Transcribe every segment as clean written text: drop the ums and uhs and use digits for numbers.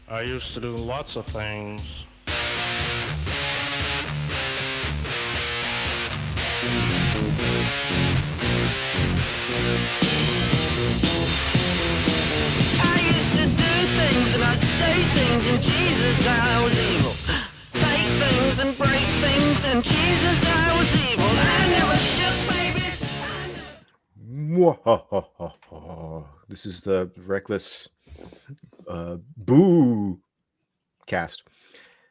I used to do lots of things. I used to do things and I'd say things and Jesus I was evil. Take things and break things and Jesus I was evil. I never shook baby. This is the Reckless Boo cast.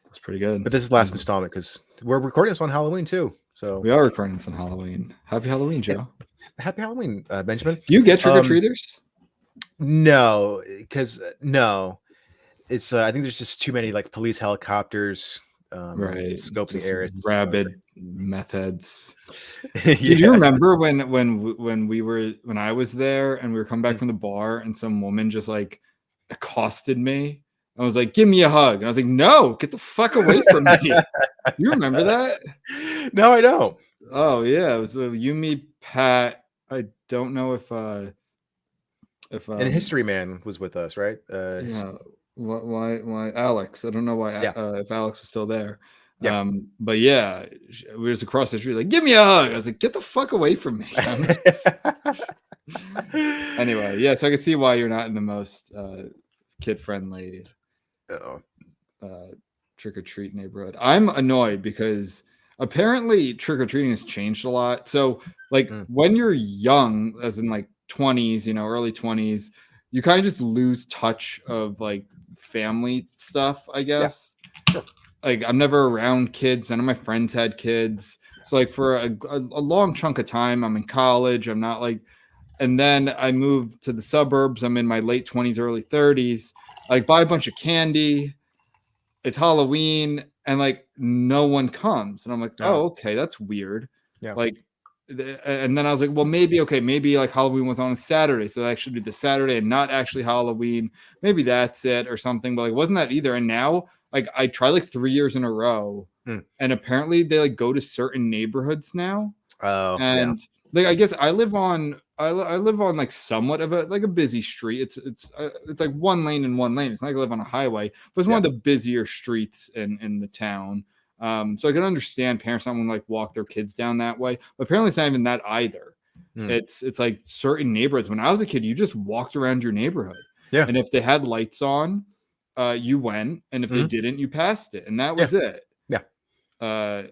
That's pretty good. But this is the last installment because we're recording this on Halloween too. So we are recording this on Halloween. Happy Halloween, Joe. Happy Halloween, Benjamin. Do you get trick-or-treaters? No, because no. It's I think there's just too many like police helicopters Right. scoping the area. Rabid meth heads. Yeah. Do you remember when I was there and we were coming back from the bar and some woman just like accosted me? I was like, "Give me a hug," and I was like, "No, get the fuck away from me." You remember that? No, I don't. Oh yeah, it was you, me, Pat. I don't know if and History Man was with us, right? Yeah. Why Alex? I don't know why. If Alex was still there. Yeah. But yeah, we was across the street, like, "Give me a hug." I was like, "Get the fuck away from me." Anyway, yeah, so I can see why you're not in the most kid-friendly trick-or-treat neighborhood. I'm annoyed because apparently trick-or-treating has changed a lot. So like when you're young, as in like 20s, early 20s, you kind of just lose touch of like family stuff, I guess. Yeah. Sure. Like I'm never around kids. None of my friends had kids. So like for a long chunk of time, I'm in college. I'm not like, and then I moved to the suburbs. I'm in my late 20s, early 30s. Like buy a bunch of candy. It's Halloween and like no one comes. And I'm like, oh, okay, that's weird. Yeah. Like, and then I was like, well, maybe like Halloween was on a Saturday. So they actually did the Saturday and not actually Halloween. Maybe that's it or something. But like, wasn't that either. And now like I tried like 3 years in a row and apparently they like go to certain neighborhoods now. Oh, and like, I guess I live on like somewhat of a busy street. It's like one lane and one lane. It's not like I live on a highway, but it's one of the busier streets in the town. So I can understand parents not want to like walk their kids down that way, but apparently it's not even that either. It's like certain neighborhoods. When I was a kid, you just walked around your neighborhood. Yeah. And if they had lights on, you went, and if they didn't, you passed it, and that was it. Yeah.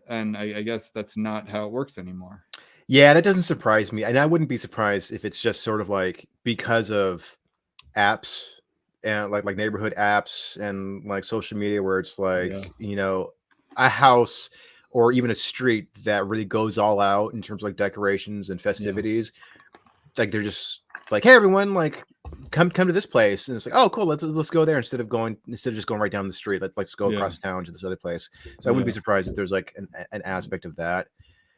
And I guess that's not how it works anymore. Yeah, that doesn't surprise me. And I wouldn't be surprised if it's just sort of like because of apps and like neighborhood apps and like social media where it's like, a house or even a street that really goes all out in terms of like decorations and festivities. Like they're just like, hey everyone, like come to this place. And it's like, oh cool, let's go there instead of just going right down the street. Let's go across town to this other place. So I wouldn't be surprised if there's like an aspect of that.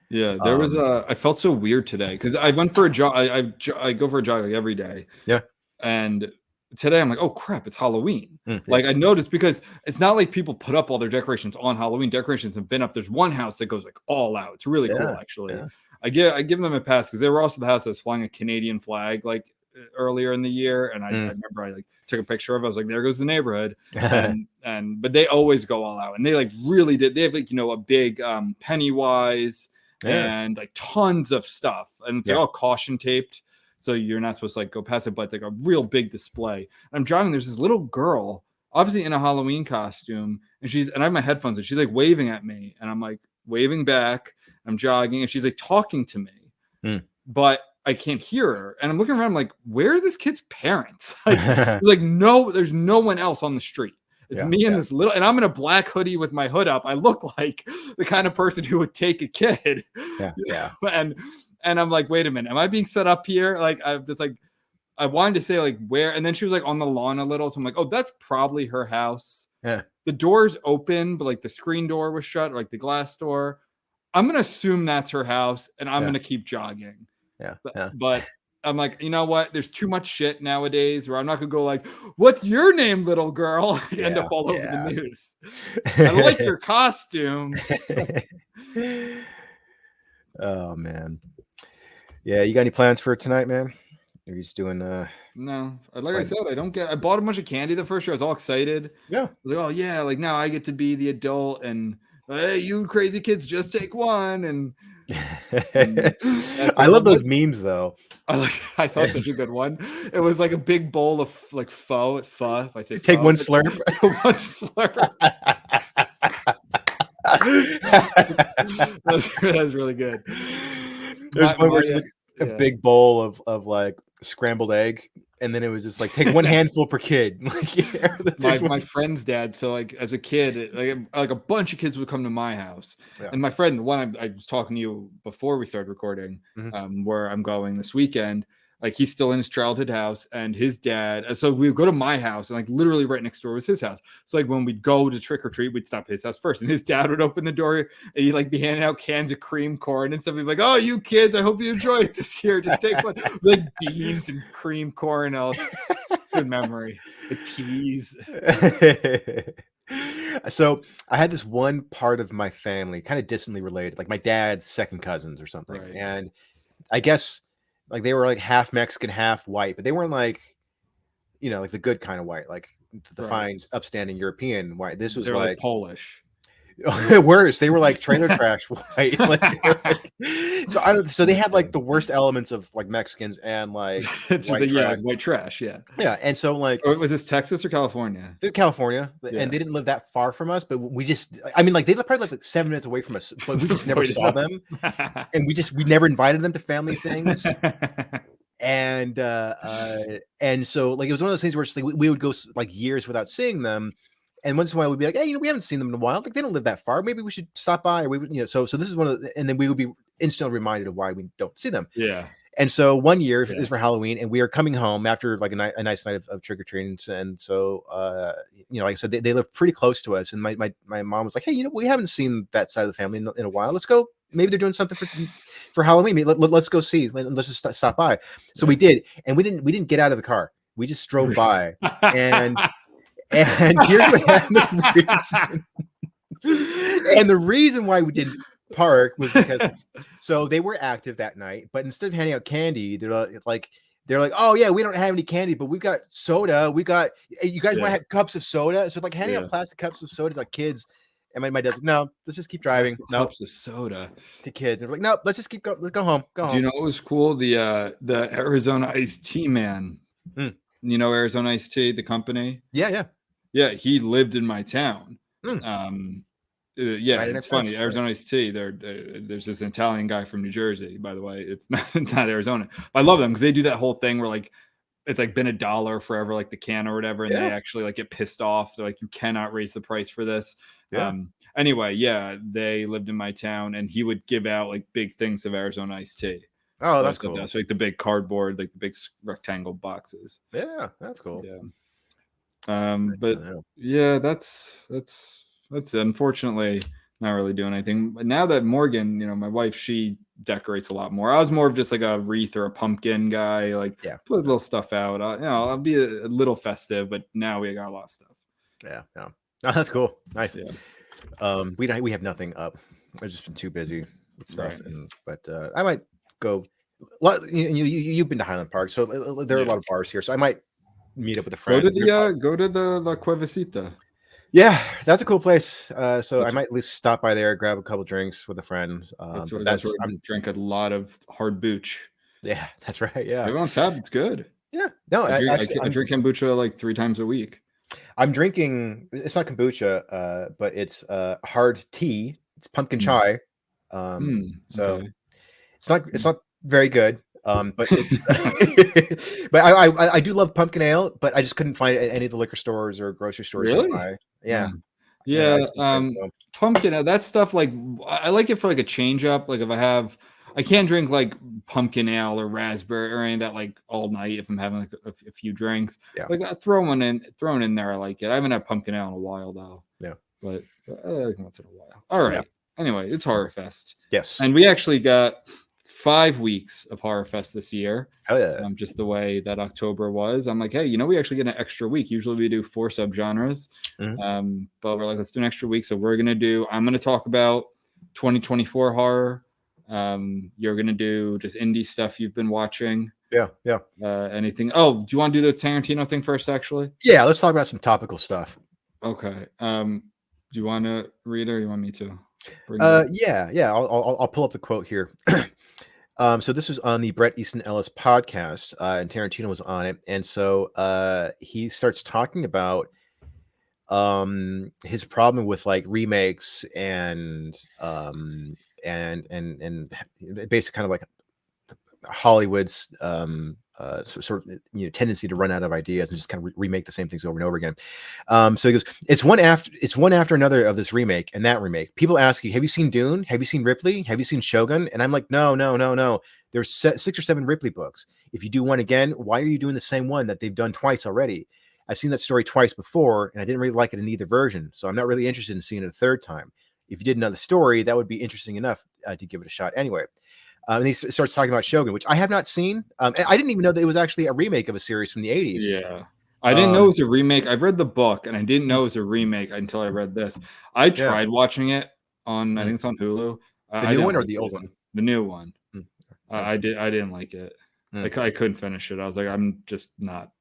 Yeah, there was I felt so weird today because I went for a jog. I go for a jog like every day. Yeah. And today I'm like, oh crap, it's Halloween. Like I noticed because it's not like people put up all their decorations on Halloween. Decorations have been up. There's one house that goes like all out. It's really cool actually. Yeah. I give them a pass because they were also the house that was flying a Canadian flag like earlier in the year, and I remember I like took a picture of it. I was like, there goes the neighborhood. But they always go all out, and they like really did. They have like a big Pennywise. And like tons of stuff, and it's like all caution taped, so you're not supposed to like go past it, but it's like a real big display. And I'm driving, there's this little girl obviously in a Halloween costume, and I have my headphones and she's like waving at me, and I'm like waving back. I'm jogging and she's like talking to me, but I can't hear her, and I'm looking around, I'm like, where are this kid's parents? Like no, there's no one else on the street. It's me and this little, and I'm in a black hoodie with my hood up. I look like the kind of person who would take a kid. Yeah. And I'm like, wait a minute, am I being set up here? Like, I'm just like, I wanted to say like where, and then she was like on the lawn a little. So I'm like, oh, that's probably her house. Yeah. The door's open, but like the screen door was shut, like the glass door. I'm going to assume that's her house, and I'm going to keep jogging. But I'm like, you know what? There's too much shit nowadays where I'm not going to go like, what's your name, little girl? End up all over the news. I like your costume. Oh, man. Yeah. You got any plans for tonight, man? You're just doing No, like I said, I bought a bunch of candy the first year. I was all excited. Yeah. I was like, oh yeah, like now I get to be the adult, and hey, you crazy kids, just take one. And I love those memes though. I saw such a good one. It was like a big bowl of like pho. If I say take pho, one slurp. one slurp. That's really good. There's one where it's like a big bowl of like scrambled egg, and then it was just like take one handful per kid. My friend's dad. So like as a kid, like a bunch of kids would come to my house, and my friend, the one I was talking to you before we started recording, where I'm going this weekend. Like he's still in his childhood house, and his dad. So we would go to my house, and like literally right next door was his house. So like when we'd go to trick or treat, we'd stop at his house first, and his dad would open the door, and he'd like be handing out cans of cream corn and stuff. He'd be like, "Oh, you kids, I hope you enjoy it this year. Just take one." Like beans and cream corn. Good memory. Like peas. So I had this one part of my family, kind of distantly related, like my dad's second cousins or something, and I guess. Like they were like half Mexican, half white, but they weren't like, like the good kind of white, like the fine, upstanding European white. This was like Polish. Worse, they were like trailer trash white. So they had like the worst elements of like Mexicans and like white trash. Yeah. And so like, was this Texas or California? California, and they didn't live that far from us, but we just, I mean, like they lived probably like 7 minutes away from us, but we just never saw them, and we never invited them to family things. And so like it was one of those things where it's like we would go like years without seeing them. And once in a while we'd be like, hey, we haven't seen them in a while. Like they don't live that far. Maybe we should stop by. Or we would, so this is one of and then we would be instantly reminded of why we don't see them. Yeah. And so one year is for Halloween, and we are coming home after like a nice night of trick or treating. And so, like I said, they live pretty close to us. And my mom was like, hey, we haven't seen that side of the family in a while. Let's go. Maybe they're doing something for Halloween. Maybe let's go see. Let's just stop by. So we did, and we didn't get out of the car. We just drove by, and here's what happened. And the reason why we didn't park was because so they were active that night, but instead of handing out candy, they're like, oh yeah, we don't have any candy, but we've got soda. You guys want to have cups of soda? So like handing out plastic cups of soda to like kids. And my dad's like, no, let's just keep driving. Cups of soda to kids. And we're like, no, let's just keep going. Let's go home. Do you know what was cool? The Arizona iced tea man. Arizona iced tea, the company. Yeah. He lived in my town. It's funny. Arizona iced tea. There's this Italian guy from New Jersey, by the way. It's not Arizona. But I love them because they do that whole thing where like it's like been $1 forever, like the can or whatever, and they actually like get pissed off. They're like, you cannot raise the price for this. Anyway, they lived in my town, and he would give out like big things of Arizona iced tea. Oh, that's cool. That's like the big cardboard, like the big rectangle boxes. Yeah, that's cool. But that's unfortunately not really doing anything. But now that Morgan, my wife, she decorates a lot more. I was more of just like a wreath or a pumpkin guy, like put a little stuff out. I'll be a little festive, but now we got a lot of stuff. Yeah. Oh, that's cool. Nice. Yeah. We have nothing up. I've just been too busy with stuff, but I might go. You've been to Highland Park, so there are a lot of bars here. So I might meet up with a friend. Go to the La Cuevecita. Yeah, that's a cool place. So I might at least stop by there, grab a couple drinks with a friend. That's where I'm drinking a lot of hard booch. Yeah, that's right. Yeah, on tap. It's good. Yeah, no, I drink kombucha like 3 times a week. I'm drinking. It's not kombucha, but it's hard tea. It's pumpkin chai. So it's not very good. But it's but I do love pumpkin ale, but I just couldn't find it at any of the liquor stores or grocery stores. Really? Yeah. Pumpkin ale, that stuff, like I like it for like a change up. Like if I can't drink like pumpkin ale or raspberry or any of that like all night if I'm having like a few drinks. Like I thrown in there. I like it. I haven't had pumpkin ale in a while though. But I like once in a while. All right. Anyway, it's HorrorFest. Yes. And we actually got 5 weeks of HorrorFest this year. Hell yeah. Just the way that October was. I'm like, hey, we actually get an extra week. Usually we do 4 subgenres. But we're like, let's do an extra week. So I'm going to talk about 2024 horror. You're going to do just indie stuff you've been watching. Yeah. Anything? Oh, do you want to do the Tarantino thing first? Actually, yeah. Let's talk about some topical stuff. Okay. Do you want to read it, or you want me to? Bring it up? Yeah. I'll pull up the quote here. So this was on the Bret Easton Ellis podcast, and Tarantino was on it, and so he starts talking about his problem with like remakes and basically kind of like Hollywood's sort of tendency to run out of ideas and just kind of remake the same things over and over again. So he goes, it's one after another of this remake and that remake. People ask you, have you seen Dune? Have you seen Ripley? Have you seen Shogun? And I'm like, no. There's 6 or 7 Ripley books. If you do one again, why are you doing the same one that they've done twice already? I've seen that story twice before, and I didn't really like it in either version, so I'm not really interested in seeing it a third time. If you did another story, that would be interesting enough to give it a shot anyway. And he starts talking about Shogun, which I have not seen. I didn't even know that it was actually a remake of a series from the 80s. Yeah. I didn't know it was a remake. I've read the book, and I didn't know it was a remake until I read this. I tried watching it on, I think it's on Hulu. The new one or the old one? The new one. I didn't like it. I couldn't finish it. I was like, I'm just not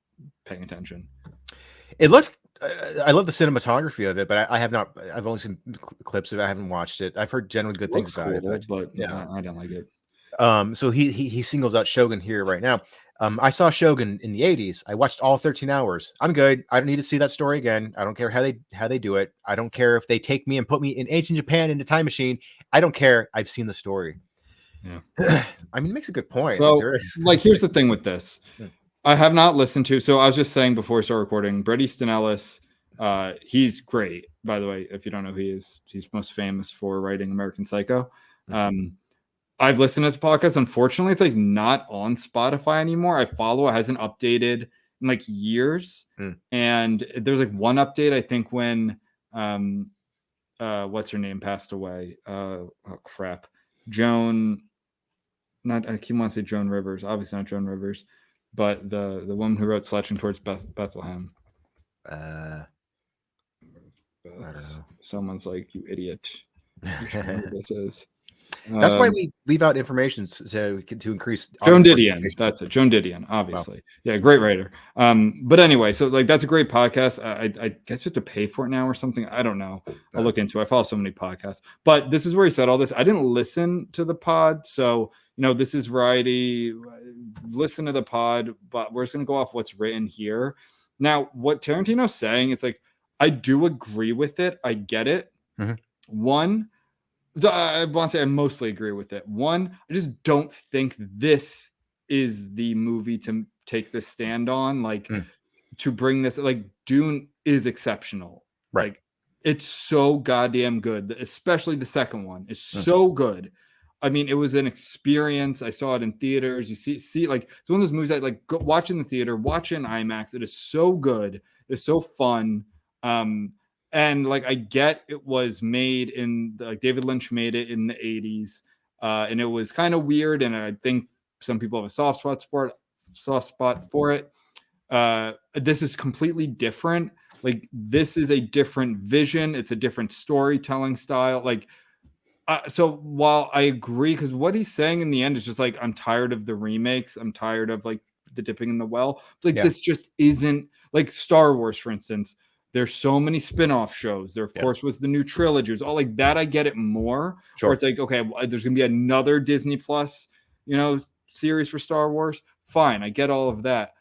paying attention. It looked. I love the cinematography of it, but I have not. I've only seen clips of it. I haven't watched it. I've heard generally good things about it, but yeah, I don't like it. So he singles out Shogun here right now. I saw Shogun in the 80s. I watched all 13 hours. I'm good. I don't need to see that story again. I don't care how they do it. I don't care if they take me and put me in ancient Japan in a time machine. I don't care. I've seen the story. Yeah. I mean, it makes a good point. So, like, here's the thing with this. I have not listened to. So I was just saying before we start recording, Bret Easton Ellis. He's great, by the way. If you don't know who he is, he's most famous for writing American Psycho. I've listened to his podcast. Unfortunately, it's like not on Spotify anymore. I follow it, hasn't updated in like years. And there's like one update, I think, when what's her name passed away. Oh crap. Joan, not I keep wanting to say Joan Rivers, obviously not Joan Rivers, but the woman who wrote Slouching Towards Bethlehem. I don't know. Someone's like, you idiot. You should know who this is. That's why we leave out information to increase. Joan Didion. That's it. Joan Didion, obviously. Wow. Yeah, great writer. But anyway, so like that's a great podcast. I guess you have to pay for it now or something. I don't know. I'll look into it. I follow so many podcasts. But this is where he said all this. I didn't listen to the pod, so this is variety. Listen to the pod, but we're just gonna go off what's written here. Now, what Tarantino's saying, it's like I do agree with it. I get it. One. I want to say I mostly agree with it. One, I just don't think this is the movie to take this stand on. Like to bring this, like Dune is exceptional. Right. Like it's so goddamn good. Especially the second one is so good. I mean, it was an experience. I saw it in theaters. You see, like it's one of those movies I like go watch in the theater, watch in IMAX. It is so good. It's so fun. And like I get it was made in like David Lynch made it in the 80s, and it was kind of weird. And I think some people have a soft spot for it. This is completely different. Like this is a different vision. It's a different storytelling style. Like so while I agree, because what he's saying in the end is just like I'm tired of the remakes. I'm tired of like the dipping in the well. It's like this just isn't like Star Wars, for instance. There's so many spin-off shows. There, of course, was the new trilogy. It was all like that. I get it more. Sure. Or it's like, okay, there's going to be another Disney Plus, series for Star Wars. Fine. I get all of that.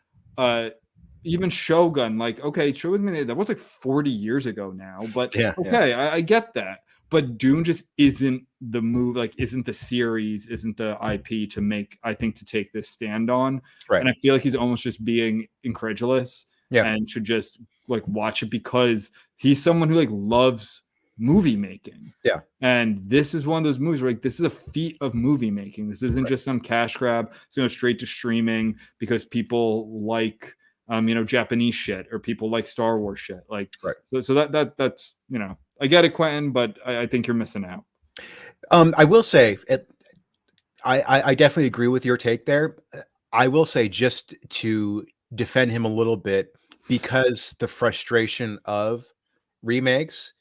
Even Shogun, like, okay, Shogun, that was like 40 years ago now. But I get that. But Dune just isn't the move, like, isn't the series, isn't the IP to take this stand on. Right. And I feel like he's almost just being incredulous and should just like watch it because he's someone who like loves movie making. Yeah. And this is one of those movies where like this is a feat of movie making. This isn't just some cash grab. It's straight to streaming because people like Japanese shit or people like Star Wars shit. Like so that's I get it, Quentin, but I think you're missing out. I will say I definitely agree with your take there. I will say just to defend him a little bit, because the frustration of remakes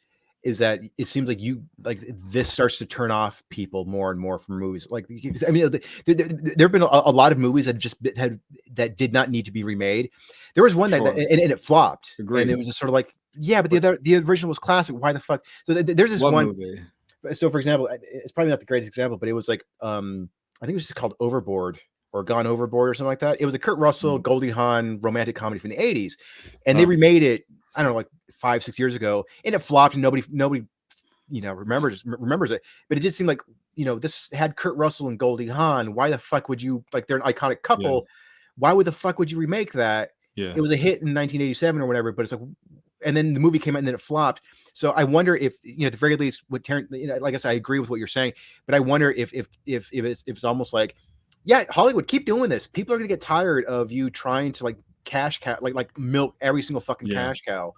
is that it seems like this starts to turn off people more and more from movies. Like, I mean, there have been a lot of movies that did not need to be remade. There was one that and it flopped. Agreed. And it was just sort of like, yeah, but the original was classic. Why the fuck? So there's this one movie. So for example, it's probably not the greatest example, but it was like I think it was just called Overboard or Gone Overboard or something like that. It was a Kurt Russell, Goldie Hawn romantic comedy from the 80s, and they remade it. I don't know, like 5-6 years ago, and it flopped, and nobody remembers it. But it did seem like this had Kurt Russell and Goldie Hawn. Why the fuck would you, like, they're an iconic couple? Why would the fuck would you remake that? It was a hit in 1987 or whatever, but it's like, and then the movie came out and then it flopped. So I wonder if at the very least, what Tarantino, like I said, I agree with what you're saying, but I wonder if it's almost like, yeah, Hollywood, keep doing this. People are gonna get tired of you trying to like cash cow, like milk every single fucking cash cow.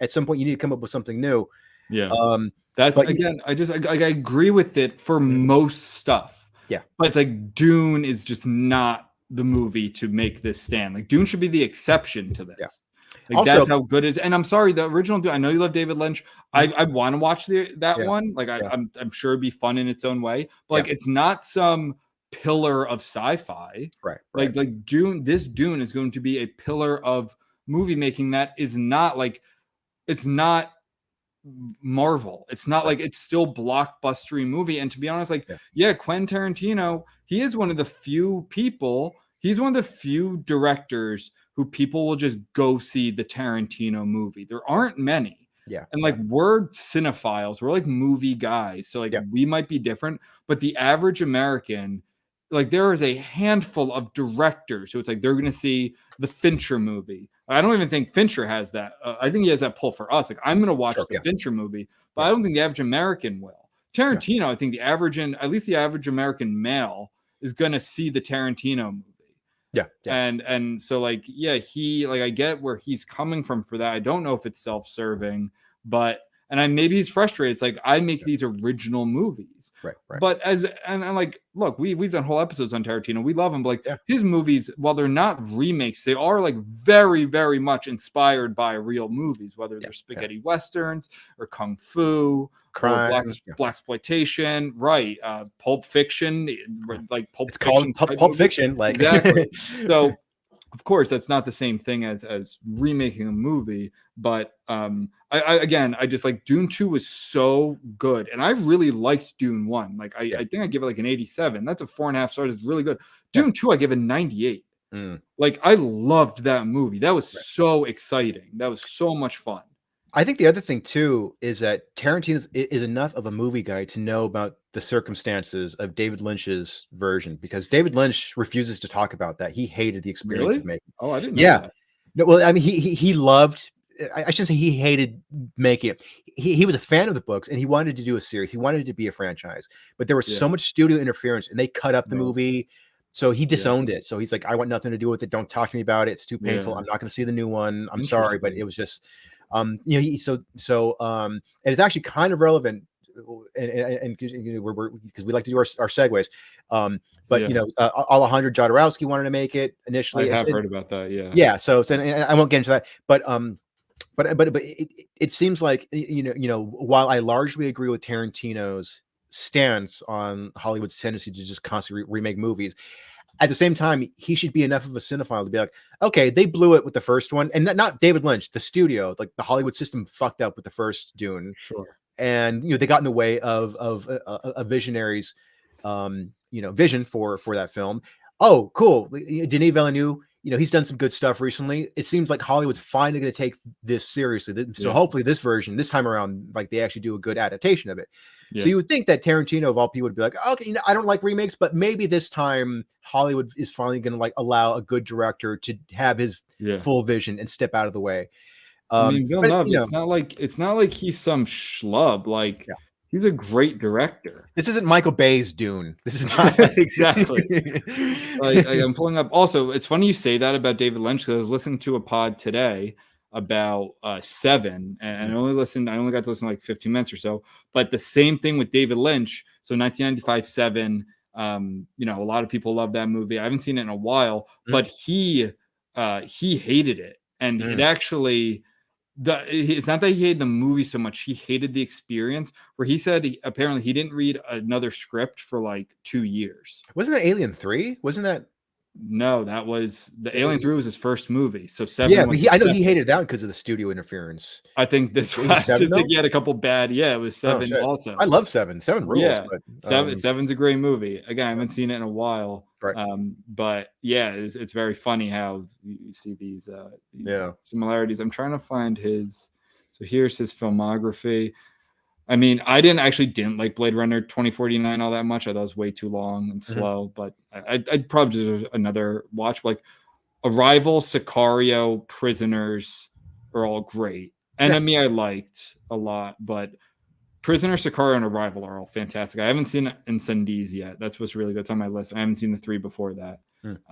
At some point, you need to come up with something new. That's again, I agree with it for most stuff. But it's like Dune is just not the movie to make this stand. Like Dune should be the exception to this. Like also, that's how good it is. And I'm sorry, the original Dune, I know you love David Lynch. I want to watch that one. Like I'm sure it'd be fun in its own way. But like it's not some pillar of sci-fi. Right. Like Dune, this Dune is going to be a pillar of movie making that is not like, it's not Marvel. It's not like, it's still blockbustery movie. And to be honest, like, Quentin Tarantino, he is one of the few people, he's one of the few directors who people will just go see the Tarantino movie. There aren't many. And like, we're cinephiles, we're like movie guys. So like, we might be different, but the average American, like, there is a handful of directors who it's like, they're going to see the Fincher movie. I don't even think Fincher has that. I think he has that pull for us. Like, I'm going to watch the Fincher movie, but I don't think the average American will. Tarantino, I think the average, at least the average American male is going to see the Tarantino movie. And so like, he, like, I get where he's coming from for that. I don't know if it's self-serving, but, and maybe he's frustrated. It's like, I make these original movies. Right. But and like, look, we've done whole episodes on Tarantino. We love him, but like his movies, while they're not remakes, they are like very, very much inspired by real movies, whether they're spaghetti westerns or kung fu, crime, or blaxploitation, right? Pulp Fiction, like Pulp it's Fiction. It's called Pulp Fiction, like exactly. So of course, that's not the same thing as remaking a movie, but I just like Dune 2 was so good, and I really liked Dune 1. Like I think I give it like an 87. That's a 4.5 stars. It's really good. Dune 2, I give it 98. Like I loved that movie. That was so exciting. That was so much fun. I think the other thing too is that Tarantino is enough of a movie guy to know about the circumstances of David Lynch's version, because David Lynch refuses to talk about that. He hated the experience of making. Oh, I didn't know that. No, well, I mean, he loved. I shouldn't say he hated making it. He was a fan of the books, and he wanted to do a series. He wanted it to be a franchise, but there was so much studio interference, and they cut up the movie. So he disowned it. So he's like, I want nothing to do with it. Don't talk to me about it. It's too painful. I'm not going to see the new one. I'm sorry, but it was just. And it's actually kind of relevant, and because we like to do our segues. Alejandro Jodorowsky wanted to make it initially. I have heard about that. So and I won't get into that, but it seems like while I largely agree with Tarantino's stance on Hollywood's tendency to just constantly remake movies, at the same time, he should be enough of a cinephile to be like, okay, they blew it with the first one, and not David Lynch, the studio, like the Hollywood system fucked up with the first Dune. Sure. And they got in the way of a visionary's vision for that film. Oh, cool. Denis Villeneuve, he's done some good stuff recently. It seems like Hollywood's finally going to take this seriously. So hopefully this version, this time around, like they actually do a good adaptation of it. So you would think that Tarantino of all people would be like, okay, I don't like remakes, but maybe this time Hollywood is finally going to like allow a good director to have his full vision and step out of the way. I mean, Villeneuve, it's not like he's some schlub. Like he's a great director. This isn't Michael Bay's Dune. This is not exactly. I'm pulling up. Also, it's funny you say that about David Lynch, because I was listening to a pod today about Seven, and I only got to listen like 15 minutes or so. But the same thing with David Lynch. So 1995 Seven. A lot of people love that movie. I haven't seen it in a while, but he hated it, and it actually it's not that he hated the movie so much, he hated the experience, where he said apparently he didn't read another script for like 2 years. Wasn't that Alien 3? Wasn't that? No, that was the Alien 3 was his first movie. So 7 Yeah, was but I know he second. hated that because of the studio interference. I think this It was 7, just though? think he had a couple bad. Yeah, it was 7 shit. also. I love 7. 7 rules. Yeah, But, 7's a great movie. Again, I haven't seen it in a while. Right. But yeah, it's very funny how you see these similarities. I'm trying to find his. So here's his filmography. I mean, I didn't like Blade Runner 2049 all that much. I thought it was way too long and slow. But I'd probably do another watch. Like Arrival, Sicario, Prisoners are all great. Enemy I liked a lot, but Prisoner, Sicario, and Arrival are all fantastic. I haven't seen Incendies yet. That's what's really good. It's on my list. I haven't seen the 3 before that. But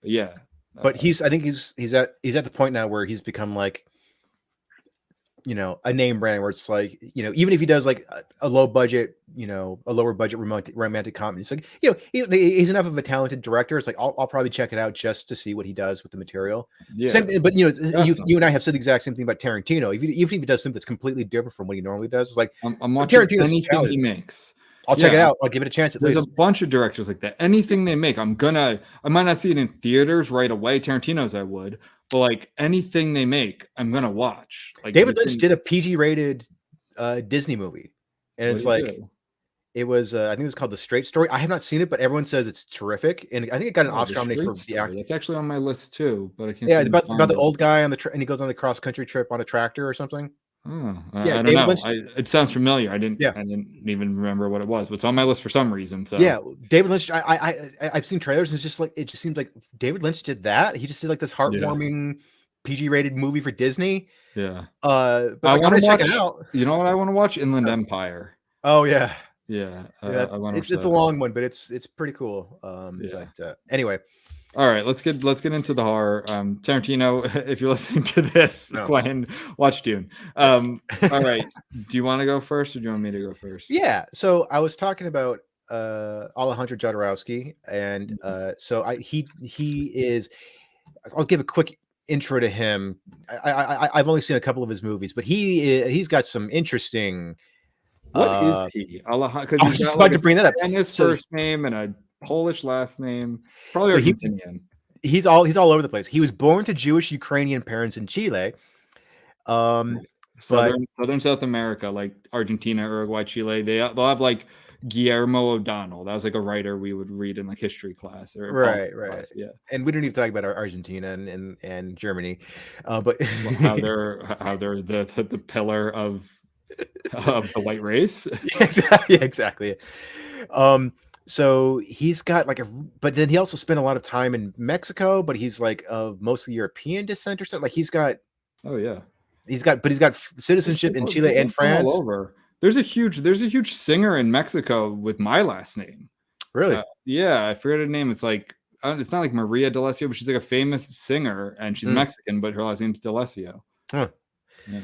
yeah. But I think he's at the point now where he's become like, you know, a name brand where it's like, you know, even if he does like a low budget, you know, a lower budget romantic comedy, it's like, you know, he's enough of a talented director. It's like, I'll probably check it out just to see what he does with the material. Yeah. Same, but you know, you and I have said the exact same thing about Tarantino. Even if he does something that's completely different from what he normally does, it's like, I'm watching Tarantino's anything talented. he makes. I'll check it out. I'll give it a chance at There's least. a bunch of directors like that. Anything they make, I might not see it in theaters right away. Tarantino's I would, but like anything they make, I'm gonna watch. Like David Lynch did a PG-rated Disney movie, and it's like it was. I think it was called The Straight Story. I have not seen it, but everyone says it's terrific, and I think it got an Oscar nomination for the actor. That's actually on my list too, but I can't. Yeah, about the old guy on the and he goes on a cross-country trip on a tractor or something. Oh, yeah, I don't know. It sounds familiar. I didn't even remember what it was, but it's on my list for some reason. So yeah, David Lynch. I've seen trailers, and it's just like it just seems like David Lynch did that. He just did like this heartwarming PG-rated movie for Disney. Yeah. But I want to check it out. You know what I want to watch? Inland Empire. Oh yeah. Yeah. It's a long one, but it's pretty cool. But anyway. All right, let's get into the horror. Tarantino, if you're listening to this, Quentin, watch Dune. All right, do you want to go first, or do you want me to go first? Yeah. So I was talking about Alejandro Jodorowsky, and he is. I'll give a quick intro to him. I've only seen a couple of his movies, but he's got some interesting. What is he? Because I was just about to bring that up. And his first name and a Polish last name, probably Argentinian. He's all over the place. He was born to Jewish Ukrainian parents in Chile. Southern South America, like Argentina, Uruguay, Chile. They'll have like Guillermo O'Donnell. That was like a writer we would read in like history class or class. Yeah. And we don't even talk about Argentina and Germany, but how they're the pillar of the white race. Yeah, exactly. So he's got but then he also spent a lot of time in Mexico, but he's like of mostly European descent or something. Like he's got he's got citizenship in Chile and France. All over. There's a huge singer in Mexico with my last name. Really? Yeah, I forget her name. It's like it's not like Maria D'Alessio, but she's like a famous singer, and she's Mexican, but her last name's D'Alessio. Huh. Yeah.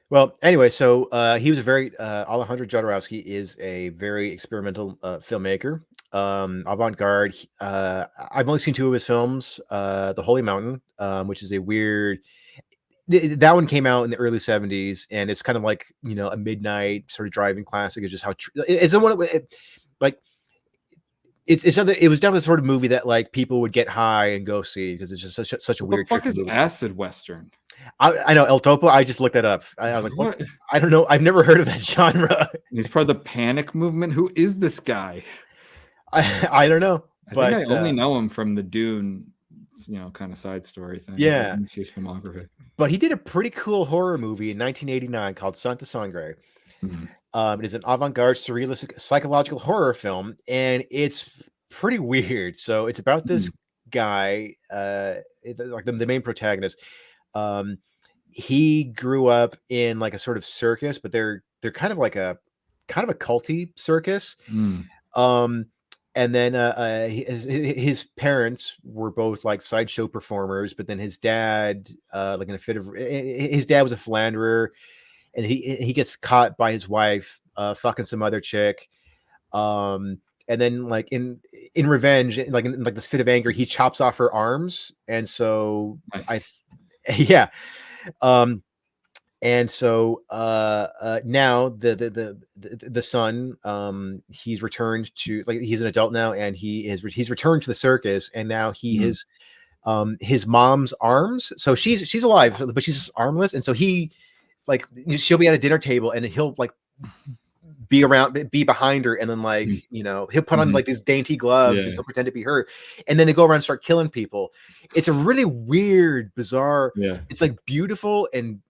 Well, anyway, so he was a very Alejandro Jodorowsky is a very experimental filmmaker, avant-garde. I've only seen 2 of his films, The Holy Mountain, which is a weird. That one came out in the early 70s, and it's kind of like, you know, a midnight sort of driving classic. It's just how it's one of like it was definitely the sort of movie that like people would get high and go see because it's just such a weird. What the fuck is acid western? I know El Topo. I just looked that up. I was like, what? I don't know. I've never heard of that genre. He's part of the Panic movement. Who is this guy? I don't know. I think I only know him from the Dune, you know, kind of side story thing. Yeah, I didn't see his filmography. But he did a pretty cool horror movie in 1989 called Santa Sangre. It is an avant-garde, surrealistic, psychological horror film, and it's pretty weird. So it's about this guy, like the main protagonist. He grew up in like a sort of circus, but they're kind of a culty circus. And then his parents were both like sideshow performers, but then his dad, like in a fit of his dad was a philanderer, and he gets caught by his wife fucking some other chick. And then like in revenge, like in this fit of anger, he chops off her arms. And so nice. And so now the son, he's returned to, like, he's an adult now, and he's returned to the circus, and now he is his mom's arms. So she's alive, but she's armless, and so he, like, she'll be at a dinner table, and he'll, like, be behind her, and then, like, he'll put on, like, these dainty gloves, and he'll pretend to be her, and then they go around and start killing people. It's a really weird, bizarre. It's, like, beautiful and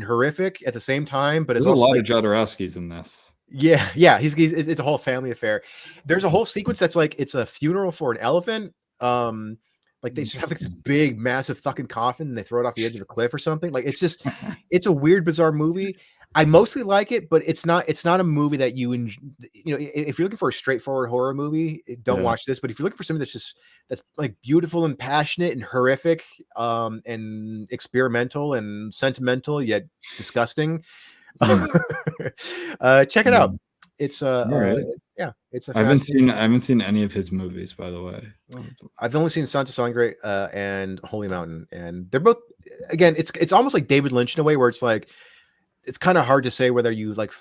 horrific at the same time, but it's There's also a lot like, of Jodorowsky's in this. yeah, it's a whole family affair. There's a whole sequence that's like, it's a funeral for an elephant. Like, they just have, like, this big, massive fucking coffin, and they throw it off the edge of a cliff or something. Like, it's a weird, bizarre movie. I mostly like it, but it's not a movie that if you're looking for a straightforward horror movie, don't watch this. But if you're looking for something that's like beautiful and passionate and horrific, and experimental and sentimental yet disgusting, check it out. It's yeah, it's a I haven't seen any of his movies, by the way. I've only seen Santa Sangre and Holy Mountain, and they're both, again, it's almost like David Lynch in a way, where it's like, it's kind of hard to say whether you like,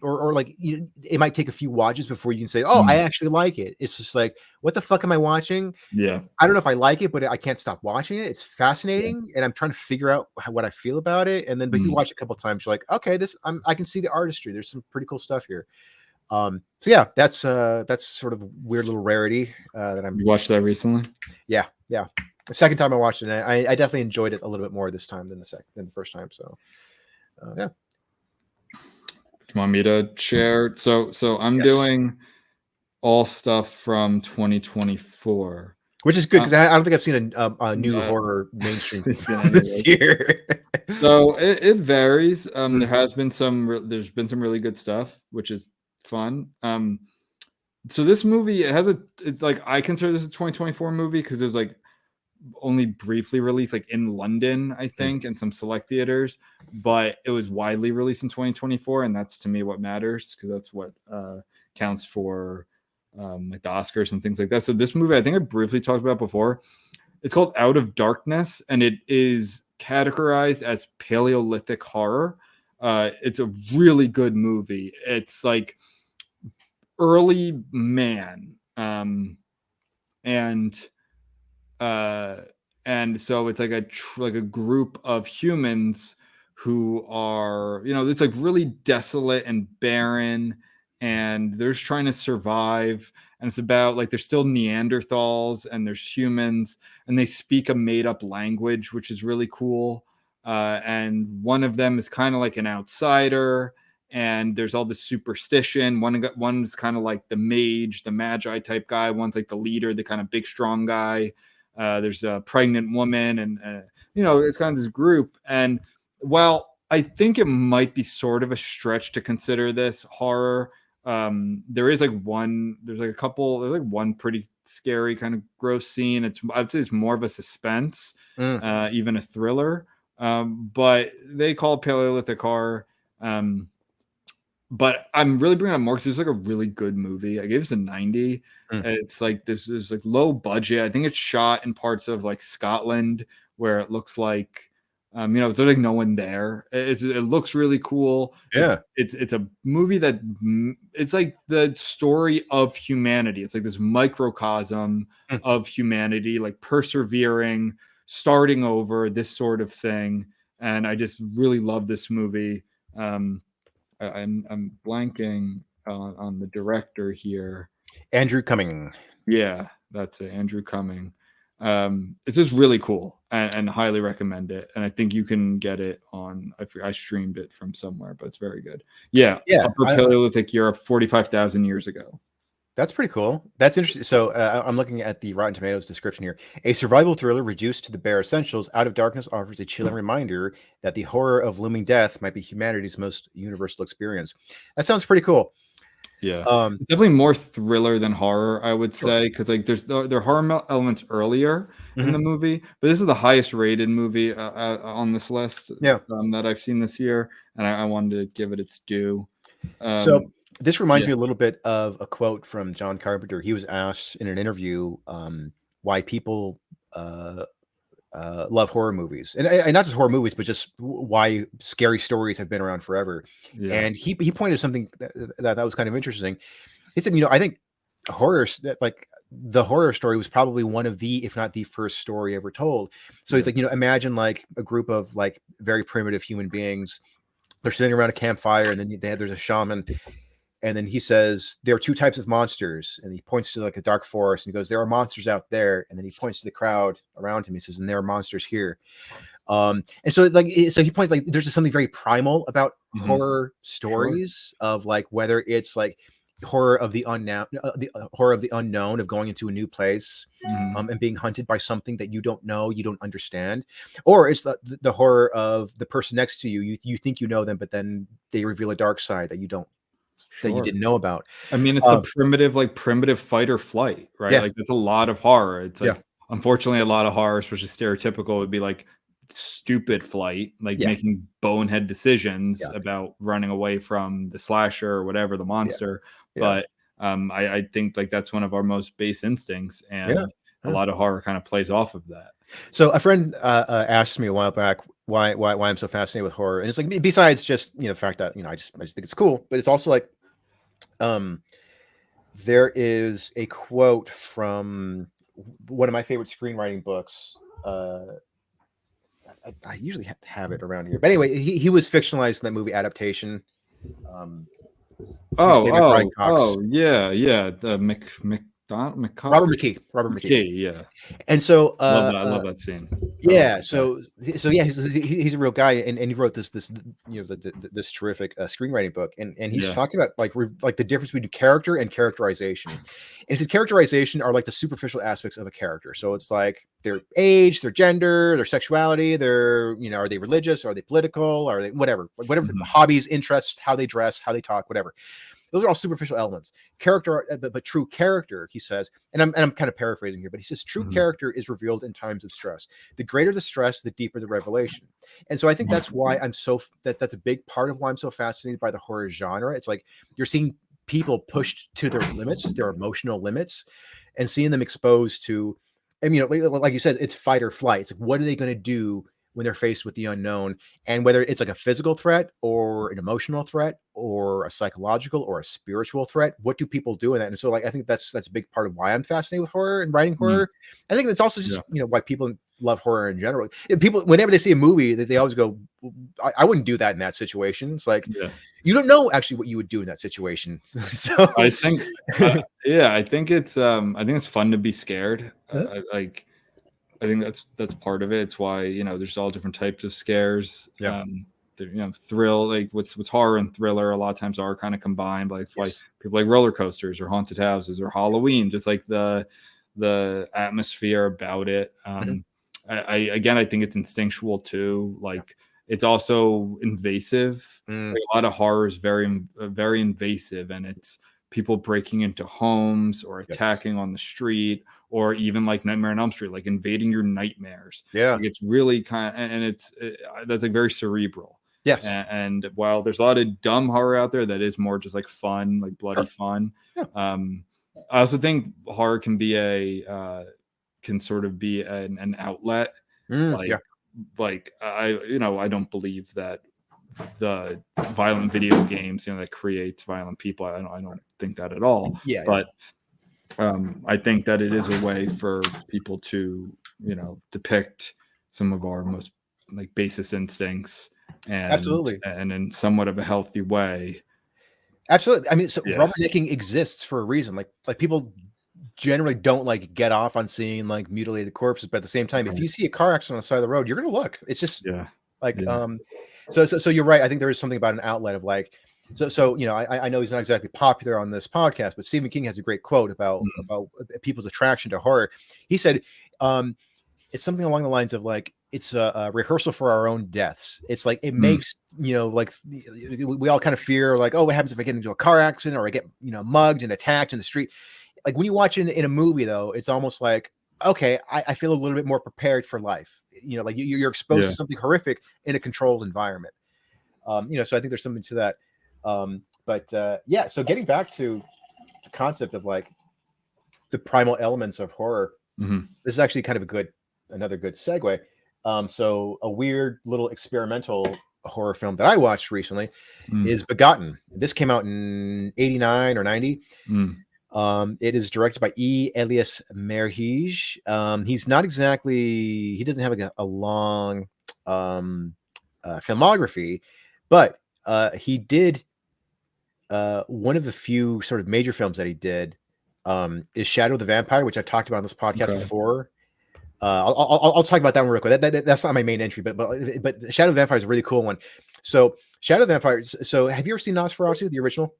or like, it might take a few watches before you can say, oh, I actually like it. It's just like, what the fuck am I watching? Yeah, I don't know if I like it, but I can't stop watching it. It's fascinating, and I'm trying to figure out what I feel about it. And then, but if you watch it a couple times, you're like, okay, I can see the artistry. There's some pretty cool stuff here. So yeah, that's sort of a weird little rarity that I'm. You watched that recently? Yeah. The second time I watched it, I definitely enjoyed it a little bit more this time than the first time. So yeah. Do you want me to share? So I'm doing all stuff from 2024, which is good, because I don't think I've seen a new horror mainstream this year. So it varies. There's been some really good stuff, which is fun. So this movie, it's like, I consider this a 2024 movie because it was like only briefly released, like, in London, I think, and some select theaters, but it was widely released in 2024, and that's, to me, what matters, because that's what counts for like the Oscars and things like that. So this movie, I think I briefly talked about before. It's called Out of Darkness, and it is categorized as Paleolithic horror. It's a really good movie. It's like early man, and so it's like a group of humans who are, it's like really desolate and barren, and they're just trying to survive. And it's about, like, there's still Neanderthals and there's humans, and they speak a made-up language, which is really cool. And one of them is kind of like an outsider, and there's all this superstition. One's kind of like the mage, the magi type guy. One's like the leader, the kind of big, strong guy. There's a pregnant woman, and it's kind of this group. And while I think it might be sort of a stretch to consider this horror, there's like one pretty scary, kind of gross scene. I'd say it's more of a suspense, even a thriller. But they call it Paleolithic horror. But I'm really bringing up more because it's like a really good movie. I gave this a 90. It's like this is like low budget. I think it's shot in parts of like Scotland where it looks like, there's like no one there. It looks really cool. Yeah, it's a movie that it's like the story of humanity. It's like this microcosm of humanity, like persevering, starting over, this sort of thing. And I just really love this movie. I'm blanking on the director here. Andrew Cumming. Yeah, that's it. Andrew Cumming. It's just really cool, and highly recommend it. And I think you can get it on. I streamed it from somewhere, but it's very good. Yeah. Upper Paleolithic Europe, 45,000 years ago. That's pretty cool. That's interesting. So I'm looking at the Rotten Tomatoes description here. A survival thriller reduced to the bare essentials, Out of Darkness offers a chilling reminder that the horror of looming death might be humanity's most universal experience. That sounds pretty cool. Yeah, definitely more thriller than horror, I would say, because like there are horror elements earlier in the movie, but this is the highest rated movie on this list that I've seen this year, and I wanted to give it its due. So this reminds me a little bit of a quote from John Carpenter. He was asked in an interview why people love horror movies, and not just horror movies, but just why scary stories have been around forever. Yeah. And he pointed something that was kind of interesting. He said, I think horror, like the horror story, was probably one of the, if not the first story ever told. So he's like, imagine like a group of like very primitive human beings. They're sitting around a campfire, and then there's a shaman. And then he says, there are two types of monsters. And he points to like a dark forest, and he goes, there are monsters out there. And then he points to the crowd around him. He says, and there are monsters here. And so he points like there's just something very primal about horror stories of like, whether it's like horror of the unknown, horror of the unknown, of going into a new place and being hunted by something that you don't know, you don't understand, or it's the horror of the person next to you. You think you know them, but then they reveal a dark side that you don't. That you didn't know about. I mean, it's a primitive fight or flight, right? Like it's a lot of horror. It's like, unfortunately, a lot of horror, especially stereotypical, would be like stupid flight, like making bonehead decisions about running away from the slasher or whatever, the monster. But I think like that's one of our most base instincts, and a lot of horror kind of plays off of that. So a friend asked me a while back why I'm so fascinated with horror, and it's like, besides just the fact that I just think it's cool, but it's also like there is a quote from one of my favorite screenwriting books. I usually have it around here, but anyway, he was fictionalized in that movie adaptation. Robert McKee, yeah. And so I love that scene. He's a real guy, and he wrote this this terrific screenwriting book, and he's talking about like the difference between character and characterization. And his characterization are like the superficial aspects of a character. So it's like their age, their gender, their sexuality, their are they religious, are they political, are they whatever hobbies, interests, how they dress, how they talk, whatever. Those are all superficial elements. Character, but true character, he says, and I'm kind of paraphrasing here, but he says true character is revealed in times of stress. The greater the stress, the deeper the revelation. And so I think that's why that's a big part of why I'm so fascinated by the horror genre. It's like you're seeing people pushed to their limits, their emotional limits, and seeing them exposed to, and like you said, it's fight or flight. It's like, what are they going to do when they're faced with the unknown, and whether it's like a physical threat or an emotional threat or a psychological or a spiritual threat, what do people do in that? And so like, I think that's a big part of why I'm fascinated with horror and writing horror. I think that's also just, why people love horror in general. People, whenever they see a movie, that they always go, I wouldn't do that in that situation. It's like, you don't know actually what you would do in that situation. So I think, I think it's fun to be scared. I think that's part of it. It's why there's all different types of scares. Thrill, like what's horror and thriller a lot of times are kind of combined. Like it's why people like roller coasters or haunted houses or Halloween, just like the atmosphere about it. I think it's instinctual too. Like it's also invasive. Like a lot of horror is very very invasive, and it's people breaking into homes or attacking on the street, or even like Nightmare on Elm Street, like invading your nightmares. Like it's really kind of, and that's like very cerebral. And while there's a lot of dumb horror out there that is more just like fun, like bloody fun. I also think horror can be can sort of be an outlet. Like I don't believe that the violent video games that creates violent people. I don't think that at all. But I think that it is a way for people to depict some of our most like basest instincts, and and in somewhat of a healthy way. Absolutely. I mean, so rubbernecking exists for a reason. Like people generally don't like get off on seeing like mutilated corpses, but at the same time, if you see a car accident on the side of the road, you're gonna look. It's just so you're right. I think there is something about an outlet of like, so I know he's not exactly popular on this podcast, but Stephen King has a great quote about people's attraction to horror. He said it's something along the lines of like, it's a rehearsal for our own deaths. It's like it makes like we all kind of fear like, oh, what happens if I get into a car accident or I get mugged and attacked in the street? Like when you watch in a movie though, it's almost like, okay, I feel a little bit more prepared for life. Like you're exposed to something horrific in a controlled environment. So I think there's something to that. So getting back to the concept of like the primal elements of horror, this is actually kind of a good another good segue. So a weird little experimental horror film that I watched recently is Begotten. This came out in 89 or 90. It is directed by E. Elias Merhige. He's not exactly, he doesn't have like a long filmography, but he did one of the few sort of major films that he did is Shadow the Vampire, which I've talked about on this podcast before. I'll talk about that one real quick. That's not my main entry, but Shadow the Vampire is a really cool one. So Shadow the Vampire. So have you ever seen Nosferatu, the original?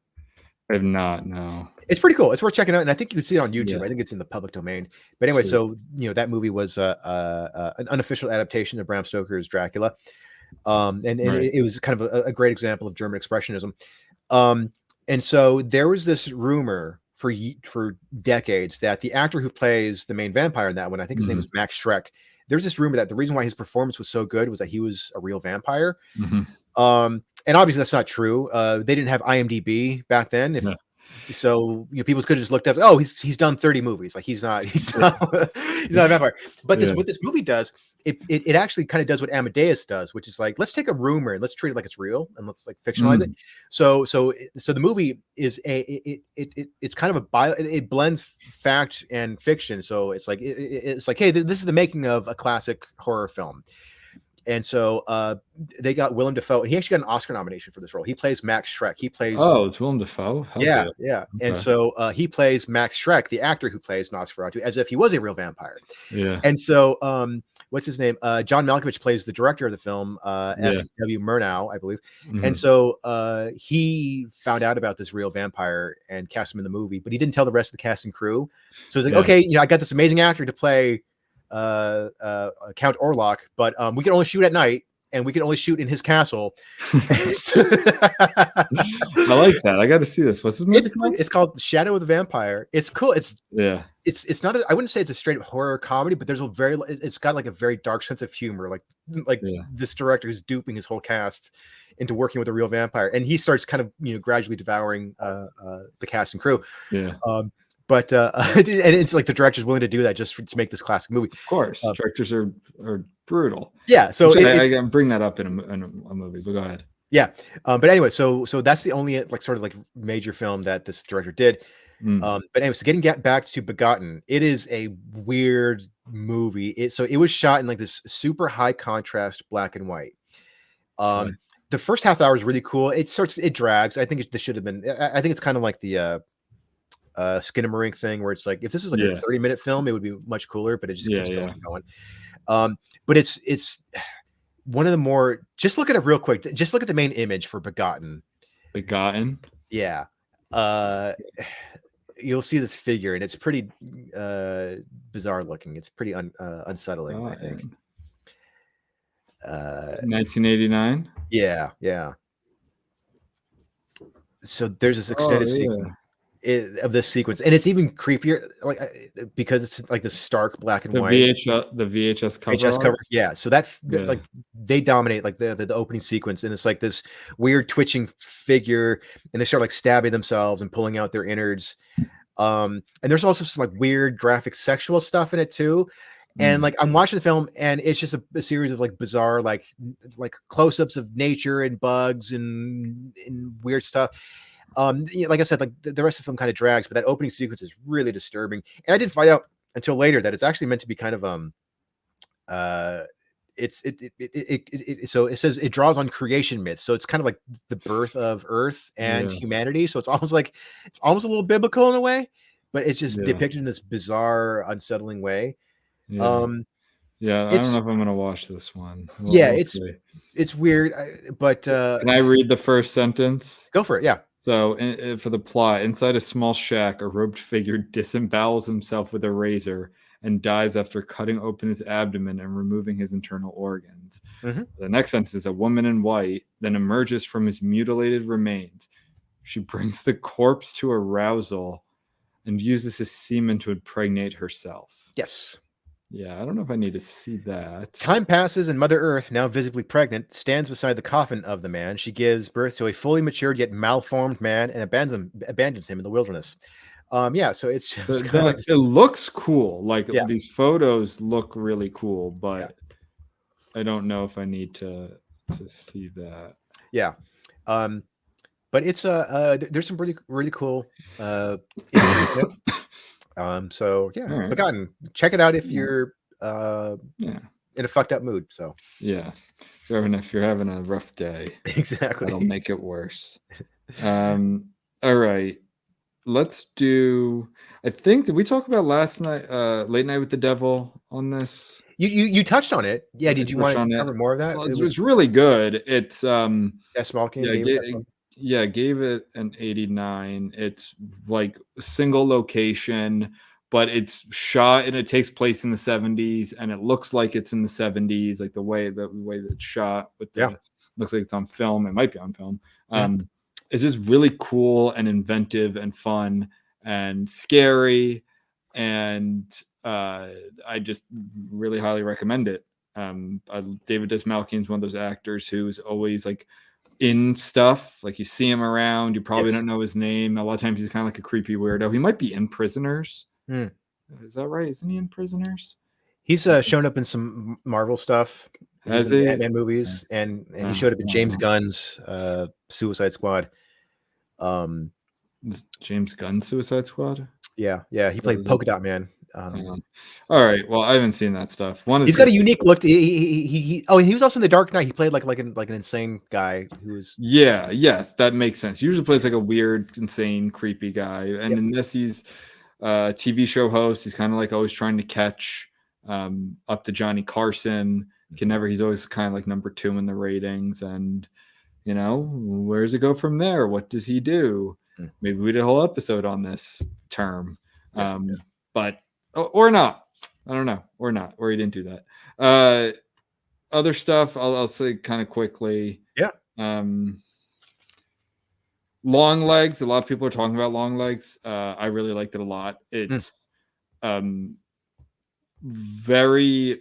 I have not. No. It's pretty cool. It's worth checking out, and I think you can see it on YouTube. Yeah. I think it's in the public domain. But anyway, so that movie was an unofficial adaptation of Bram Stoker's Dracula, and it was kind of a great example of German expressionism. And so there was this rumor for decades that the actor who plays the main vampire in that one, I think his name is Max Schreck. There's this rumor that the reason why his performance was so good was that he was a real vampire. And obviously that's not true. They didn't have IMDb back then. So people could have just looked up, oh, he's done 30 movies. Like he's not a vampire. But what this movie does, it actually kind of does what Amadeus does, which is like, let's take a rumor and let's treat it like it's real and let's like fictionalize it. So the movie is it's kind of it blends fact and fiction. So it's like it's like, hey, this is the making of a classic horror film. And so they got Willem Dafoe, and he actually got an Oscar nomination for this role. He plays Max Schreck. He plays it's Willem Dafoe. Yeah. Okay. And so he plays Max Schreck, the actor who plays Nosferatu, as if he was a real vampire. Yeah. And so what's his name? John Malkovich plays the director of the film, F.W. Murnau, I believe. And so he found out about this real vampire and cast him in the movie, but he didn't tell the rest of the cast and crew. So he's like, okay, I got this amazing actor to play Count Orlok, but we can only shoot at night and we can only shoot in his castle. I like that. I got to see this. What's this movie called? It's called Shadow of the Vampire. It's cool. It's not I wouldn't say it's a straight up horror comedy, but it's got like a very dark sense of humor, like this director who's duping his whole cast into working with a real vampire, and he starts kind of gradually devouring the cast and crew. But and it's like the director's willing to do that just to make this classic movie. Of course, directors are brutal. Yeah, so I can bring that up in a movie. But go ahead. Yeah, but anyway, so that's the only sort of major film that this director did. But anyway, so getting back to Begotten, it is a weird movie. It was shot in this super high contrast black and white. The first half hour is really cool. It drags. I think this should have been. I think it's kind of like the Skinamarink thing where it's like, if this was a 30-minute film, it would be much cooler, but it just keeps going. But it's one of the more, just look at it real quick. Just look at the main image for Begotten. Yeah. You'll see this figure and it's pretty bizarre looking. It's pretty unsettling, I think. 1989. Yeah. So there's this extended sequence of this sequence, and it's even creepier, because it's like this stark black and white. The VHS cover. Yeah. So that they dominate the opening sequence, and it's like this weird twitching figure, and they start stabbing themselves and pulling out their innards. And there's also some weird graphic sexual stuff in it too. And I'm watching the film, and it's just a series of bizarre close-ups of nature and bugs and weird stuff. Like I said, the rest of the film kind of drags, but that opening sequence is really disturbing. And I didn't find out until later that it's actually meant to be kind of so it says it draws on creation myths. So it's kind of like the birth of Earth and humanity. So it's almost a little biblical in a way, but it's just depicted in this bizarre, unsettling way. I don't know if I'm gonna watch this one. It's weird, but can I read the first sentence? Go for it. Yeah. So for the plot, inside a small shack, a robed figure disembowels himself with a razor and dies after cutting open his abdomen and removing his internal organs. The next sentence is, a woman in white then emerges from his mutilated remains. She brings the corpse to arousal and uses his semen to impregnate herself. Yes. Yeah, I don't know if I need to see that. Time passes, and Mother Earth, now visibly pregnant, stands beside the coffin of the man. She gives birth to a fully matured yet malformed man and abandons him in the wilderness. Yeah, so it's just kind of like it looks cool. Like Yeah. these photos look really cool, but Yeah. I don't know if I need to see that. Yeah. But it's there's some really cool images in it. So yeah, All right. Begotten. Check it out if Yeah. you're Yeah. in a fucked up mood. So Yeah. If you're having a rough day, exactly. that'll make it worse. All right. Let's do. I think did we talk about last night, Late Night with the Devil on this? You touched on it. Yeah. Did you want to on cover more of that? Well, it's really good. It's Smolkin yeah, gave it an 89. It's like a single location, but it's shot and it takes place in the 70s, and it looks like it's in the 70s, like the way that it's shot with the looks like it's on film. It might be on film. It's just really cool and inventive and fun and scary, and I just really highly recommend it. David Desmalkian is one of those actors who's always like in stuff, like you see him around, you probably don't know his name. A lot of times he's kind of like a creepy weirdo. He might be in Prisoners. Is that right? Isn't he in Prisoners? He's shown up in some Marvel stuff. Has in he? Ant-Man movies, and he showed up in James Gunn's Suicide Squad. James Gunn Suicide Squad? Yeah, he played Polka Dot Man. All right. Well, I haven't seen that stuff. He's got a unique look. He was also in The Dark Knight. He played like an insane guy who was. Yes, that makes sense. He usually plays like a weird, insane, creepy guy, and in this he's a TV show host. He's kind of like always trying to catch up to Johnny Carson. He's always kind of like number 2 in the ratings, and where does it go from there? What does he do? Maybe we did a whole episode on this term, but or not. I don't know, or not, or he didn't do that. Other stuff I'll say kind of quickly. Long Legs. A lot of people are talking about Long Legs. I really liked it a lot. It's very.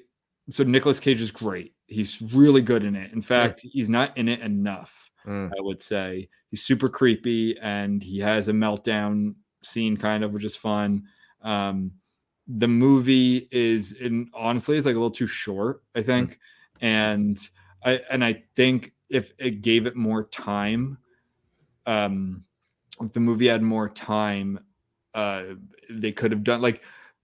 So Nicolas Cage is great. He's really good in it. In fact, he's not in it enough. I would say he's super creepy, and he has a meltdown scene kind of, which is fun. The movie honestly it's like a little too short, I think. And I think if it gave it more time, if the movie had more time, they could have done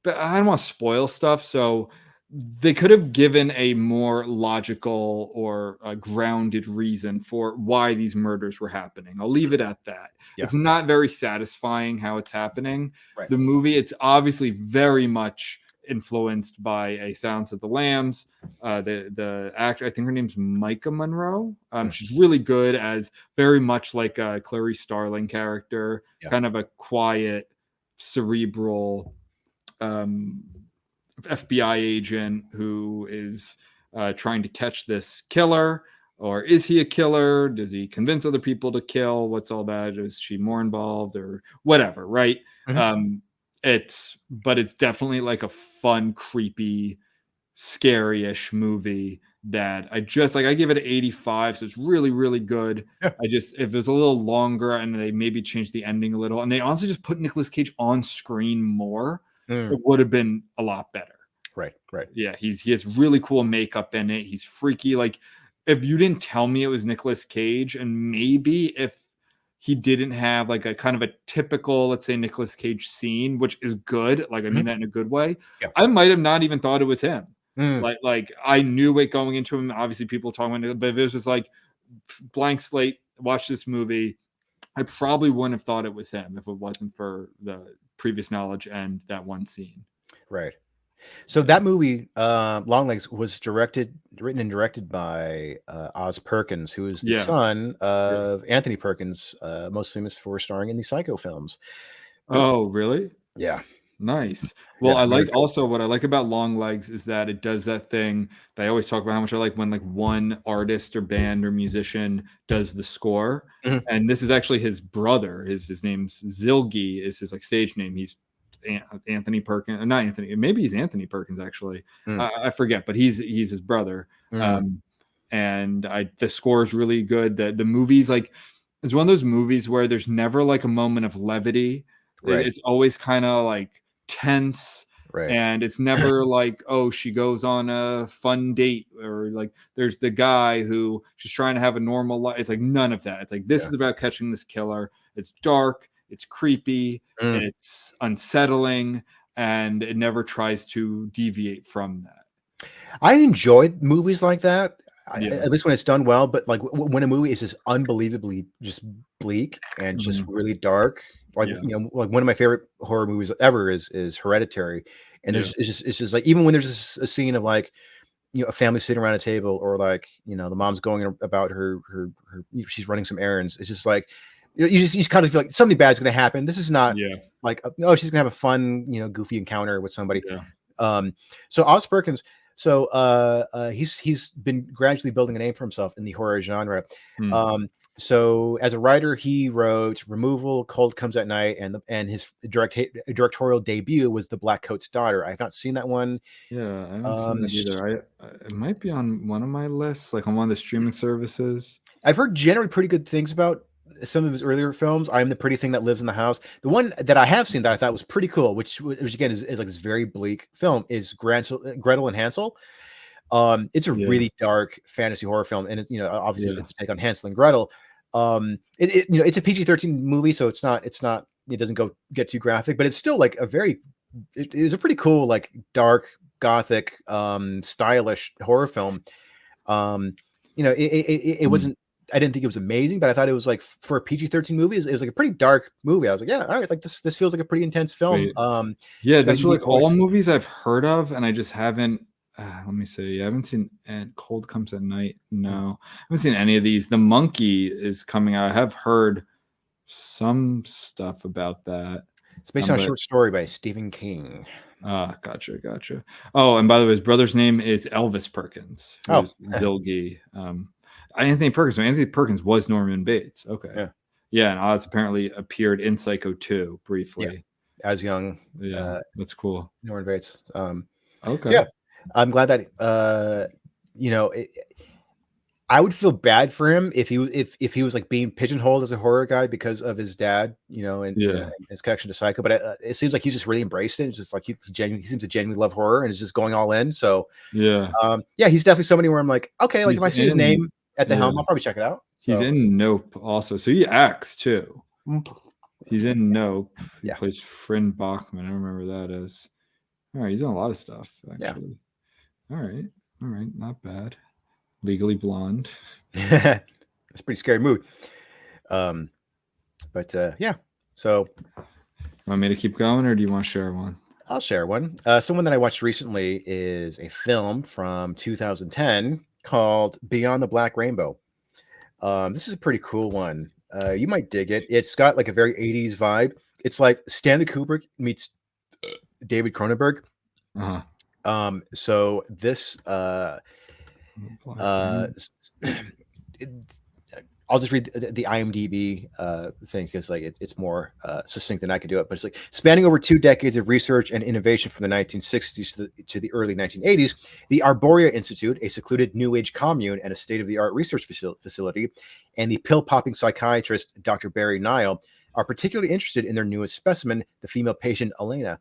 but I don't want to spoil stuff, so they could have given a more logical or grounded reason for why these murders were happening. I'll leave it at that. It's not very satisfying how it's happening. The movie, it's obviously very much influenced by a Silence of the Lambs. The actor, I think her name's Micah Monroe. She's really good as very much like a Clarice Starling character, kind of a quiet, cerebral FBI agent who is trying to catch this killer. Or is he a killer? Does he convince other people to kill? What's all that? Is she more involved or whatever? Right. It's definitely like a fun, creepy, scary-ish movie that I give it an 85. So it's really, really good. If it was a little longer and they maybe changed the ending a little, and they honestly just put Nicolas Cage on screen more, it would have been a lot better. Right. Yeah, he has really cool makeup in it. He's freaky. Like, if you didn't tell me it was Nicolas Cage, and maybe if he didn't have like a kind of a typical, let's say, Nicolas Cage scene, which is good, like I mean that in a good way, I might have not even thought it was him. Like I knew it going into him. Obviously, people talking about it, but if it was just like blank slate, watch this movie, I probably wouldn't have thought it was him if it wasn't for the previous knowledge and that one scene. Right. So that movie, Long Legs, was written and directed by Oz Perkins, who is the son of Anthony Perkins, most famous for starring in the Psycho films. Oh, really? Yeah. Nice. Well, what I like about Long Legs is that it does that thing that I always talk about, how much I like when like one artist or band or musician does the score. And this is actually his brother. His name's Zilgi is his like stage name. He's Anthony Perkins, not Anthony. Maybe he's Anthony Perkins actually. I forget, but he's his brother. And the score is really good. The movie's like, it's one of those movies where there's never like a moment of levity. Right. It's always kind of like tense. Right. And it's never like, oh, she goes on a fun date, or like there's the guy who she's trying to have a normal life. It's like none of that. It's like this is about catching this killer. It's dark, it's creepy, it's unsettling, and it never tries to deviate from that. I enjoy movies like that. At least when it's done well, but like when a movie is just unbelievably just bleak and just really dark, like like one of my favorite horror movies ever is Hereditary, and it's just like, even when there's a scene of like, a family sitting around a table, or like, the mom's going about her she's running some errands, it's just like, you just kind of feel like something bad's going to happen. This is not like, oh, she's gonna have a fun, goofy encounter with somebody. So Oz Perkins. So he's been gradually building a name for himself in the horror genre. So as a writer, he wrote Removal, Cold Comes at Night, and his directorial debut was The Black Coat's Daughter. I have not seen that one. Yeah, I haven't seen that either. It might be on one of my lists, like on one of the streaming services. I've heard generally pretty good things about some of his earlier films. I Am the Pretty Thing That Lives in the House. The one that I have seen that I thought was pretty cool, which again is like this very bleak film, is Gretel and Hansel. It's a really dark fantasy horror film, and it's, obviously it's a take on Hansel and Gretel. It's a PG-13 movie, so it doesn't get too graphic, but it's still like it was a pretty cool, like dark gothic stylish horror film. It wasn't, I didn't think it was amazing, but I thought it was like, for a PG-13 movie, it was like a pretty dark movie. I was like, yeah, all right, like this feels like a pretty intense film. Those are like all movies I've heard of, and I just haven't. Let me see. I haven't seen Cold Comes at Night. No, I haven't seen any of these. The Monkey is coming out. I have heard some stuff about that. It's based on a short story by Stephen King. Gotcha. Oh, and by the way, his brother's name is Elvis Perkins. Who's Zilgi. Anthony Perkins. So Anthony Perkins was Norman Bates. Okay. Yeah, and Oz apparently appeared in Psycho 2 briefly. As young. That's cool. Norman Bates. Okay. So I'm glad that I would feel bad for him if he was like being pigeonholed as a horror guy because of his dad, and his connection to Psycho. But it seems like he's just really embraced it. It's just like he seems to genuinely love horror and is just going all in. So he's definitely somebody where I'm like, okay, like if I see his name at the helm, I'll probably check it out. So. He's in Nope also, so he acts too. He's in Nope. He plays Friend Bachman. I don't remember who that is. All right, he's in a lot of stuff actually. All right, not bad. Legally Blonde. It's a pretty scary movie. So want me to keep going, or do you want to share one? I'll share one. Someone that I watched recently is a film from 2010 called Beyond the Black Rainbow. This is a pretty cool one. You might dig it. It's got like a very 80s vibe. It's like Stanley Kubrick meets David Cronenberg. So this I'll just read the IMDb thing, because like it's more succinct than I can do it. But it's like, spanning over 2 decades of research and innovation from the 1960s to the early 1980s, the Arborea Institute, a secluded New Age commune and a state-of-the-art research facility, and the pill-popping psychiatrist Dr. Barry Nile are particularly interested in their newest specimen, the female patient Elena.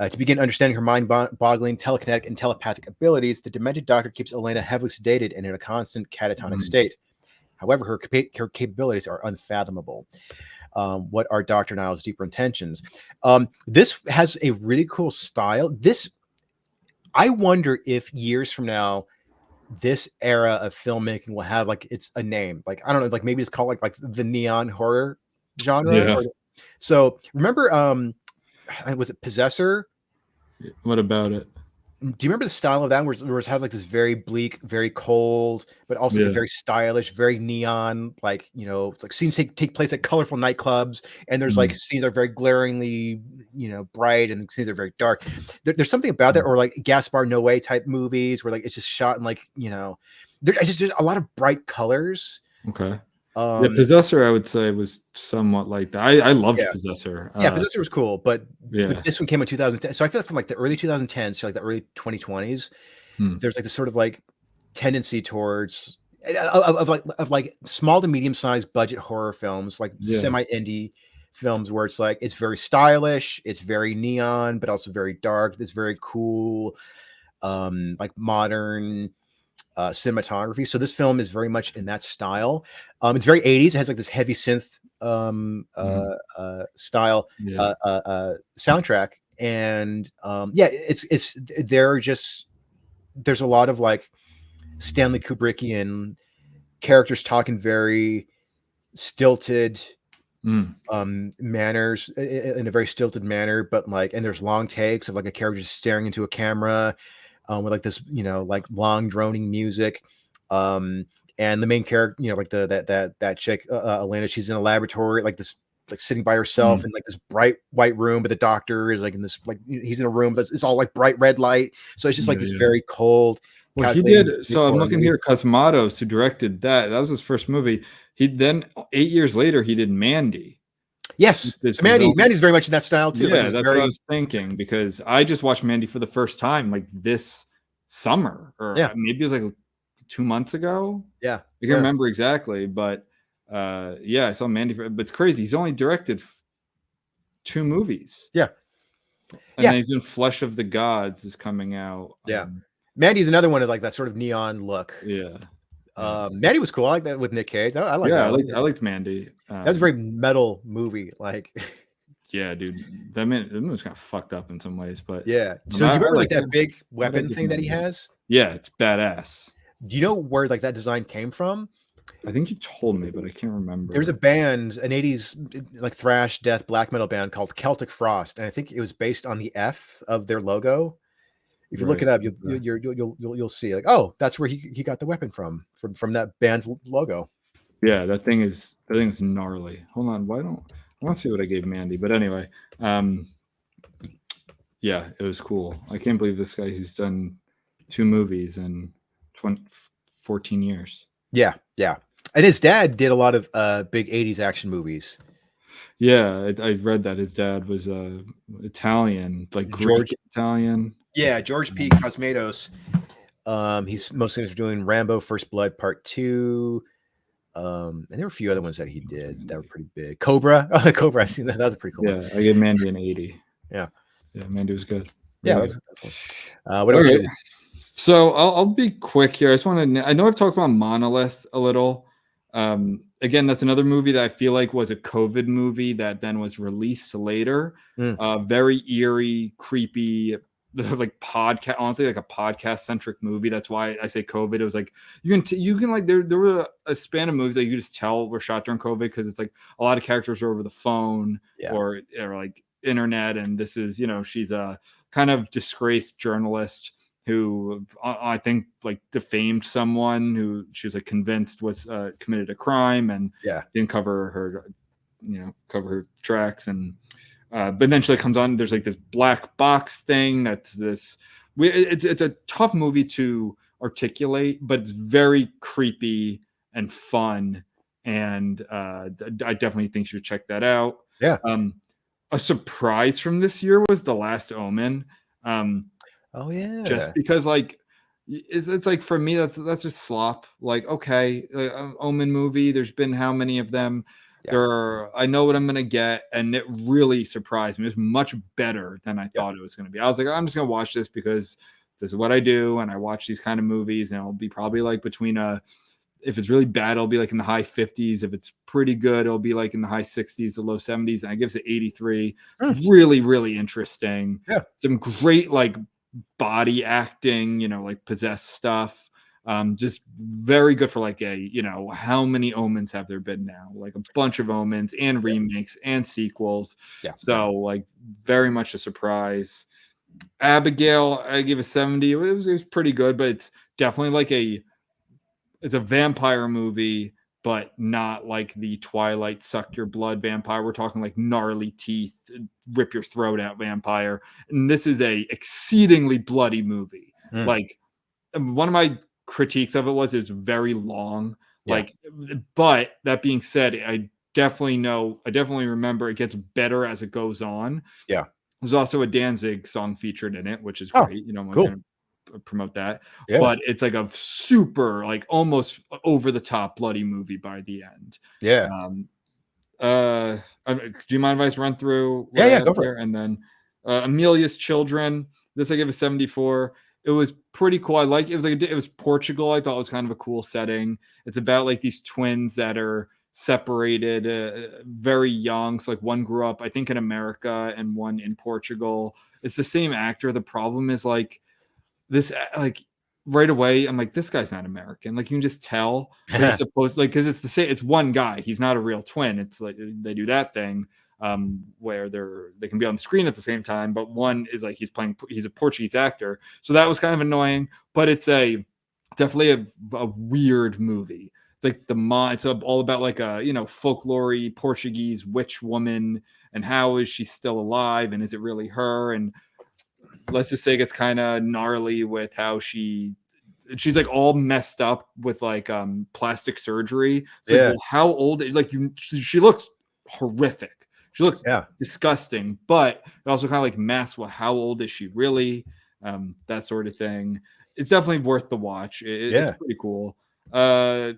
To begin understanding her mind-boggling telekinetic and telepathic abilities, the demented doctor keeps Elena heavily sedated and in a constant catatonic state. However, her capabilities are unfathomable. What are Dr. Nile's deeper intentions? This has a really cool style. I wonder if years from now, this era of filmmaking will have like it's a name. Like, I don't know, like maybe it's called like the neon horror genre. Yeah. So remember, was it Possessor? What about it? Do you remember the style of that, where it has like this very bleak, very cold, but also like very stylish, very neon, like, it's like scenes take place at colorful nightclubs, and there's like scenes that are very glaringly, bright, and scenes that are very dark. There's something about that, or like Gaspar Noé type movies where like it's just shot in like, there's a lot of bright colors. Okay. Possessor, I would say, was somewhat like that. I loved Possessor. Possessor was cool, but this one came in 2010. So I feel like from like the early 2010s to like the early 2020s, there's like this sort of like tendency towards of like small to medium sized budget horror films, like semi indie films where it's like it's very stylish, it's very neon, but also very dark. It's very cool, like modern cinematography. So this film is very much in that style. It's very 80s. It has like this heavy synth style soundtrack, and yeah, it's there's a lot of like Stanley Kubrickian characters talking very stilted manners, in a very stilted manner, but like, and there's long takes of like a character just staring into a camera, with like this, like long droning music. And the main character, like that chick, Elena, she's in a laboratory, like this, like sitting by herself in like this bright white room, but the doctor is like in this, like he's in a room that's, it's all like bright red light. So it's just like this very cold. Well, he did. So I'm looking here, Cosmatos, who directed that. That was his first movie. He then 8 years later he did Mandy. Yes, Mandy's very much in that style too. Yeah, like that's what I was thinking, because I just watched Mandy for the first time like this summer, or maybe it was like 2 months ago. Yeah, I can't remember exactly, but I saw Mandy. But it's crazy. He's only directed 2 movies. Yeah, and then he's doing Flesh of the Gods is coming out. Yeah, Mandy's another one of like that sort of neon look. Yeah. Mandy was cool. I like that with Nick Cage. I like that. I liked Mandy. That was a very metal movie. Like, yeah, dude, that movie's kind of fucked up in some ways, but yeah. So do you remember like that big weapon thing that he has? Yeah, it's badass. Do you know where like that design came from? I think you told me, but I can't remember. There's a band, an 80s like thrash death black metal band called Celtic Frost, and I think it was based on the F of their logo. If you look it up, you'll see like, oh, that's where he got the weapon from that band's logo. Yeah, that thing is gnarly. Hold on, I want to see what I gave Mandy, but anyway, yeah, it was cool. I can't believe this guy, he's done 2 movies in 14 years. Yeah, and his dad did a lot of big 80s action movies. Yeah, I read that his dad was Italian, like Greek Italian. Yeah, George P. Cosmatos. He's mostly doing Rambo: First Blood Part 2. And there were a few other ones that he did that were pretty big. Cobra. Oh, Cobra. I've seen that. That was a pretty cool one. I gave Mandy an 80. Yeah, Mandy was good. Really what about you? So I'll be quick here. I just want to. I know I've talked about Monolith a little. Again, that's another movie that I feel like was a COVID movie that then was released later. Very eerie, creepy, like podcast. Honestly, like a podcast centric movie. That's why I say COVID. It was like you can like there were a span of movies that you could just tell were shot during COVID, because it's like a lot of characters are over the phone or like internet, and this is she's a kind of disgraced journalist who I think like defamed someone who she was like convinced was committed a crime and didn't cover her tracks, and but then she like comes on. There's like this black box thing that's this. It's a tough movie to articulate, but it's very creepy and fun, and I definitely think you should check that out. Yeah. A surprise from this year was The Last Omen. Oh yeah, just because like it's like for me that's just slop. Like, okay, Omen movie. There's been how many of them? I know what I'm gonna get, and it really surprised me. It was much better than I thought it was gonna be. I was like, I'm just gonna watch this because this is what I do, and I watch these kind of movies, and it'll be probably like between if it's really bad, it'll be like in the high 50s. If it's pretty good, it'll be like in the high 60s, the low 70s. And I give it 83. Really, really interesting. Yeah. Some great like body acting, like possessed stuff. Just very good for like how many Omens have there been now? Like a bunch of Omens and remakes and sequels. Yeah. So like very much a surprise. Abigail, I give a 70. It was pretty good, but it's definitely like it's a vampire movie, but not like the Twilight suck your blood vampire. We're talking like gnarly teeth, rip your throat out vampire. And this is a exceedingly bloody movie. Like one of my critiques of it was it's very long. Like, but that being said, I definitely remember it gets better as it goes on. Yeah. There's also a Danzig song featured in it, which is great. Cool. Promote that, but it's like a super like almost over the top bloody movie by the end. Do you mind if I just run through what Yeah, I yeah, have go for here? And then Amelia's Children. This I give a 74. It was pretty cool. I like it. It was Portugal. I thought it was kind of a cool setting. It's about like these twins that are separated very young. So like one grew up, I think, in America and one in Portugal. It's the same actor. The problem is like this, like right away, I'm like, this guy's not American. Like you can just tell. But he's supposed like because it's the same. It's one guy. He's not a real twin. It's like they do that thing where they can be on the screen at the same time, but one is like he's a Portuguese actor. So that was kind of annoying. But it's definitely a weird movie. It's like it's all about like a folklore Portuguese witch woman and how is she still alive and is it really her, and let's just say it gets kind of gnarly with how she's like all messed up with like plastic surgery. It's like, well, how old? Like she looks horrific. She looks disgusting, but it also kind of like masks, well, how old is she really? That sort of thing. It's definitely worth the watch. It's pretty cool. A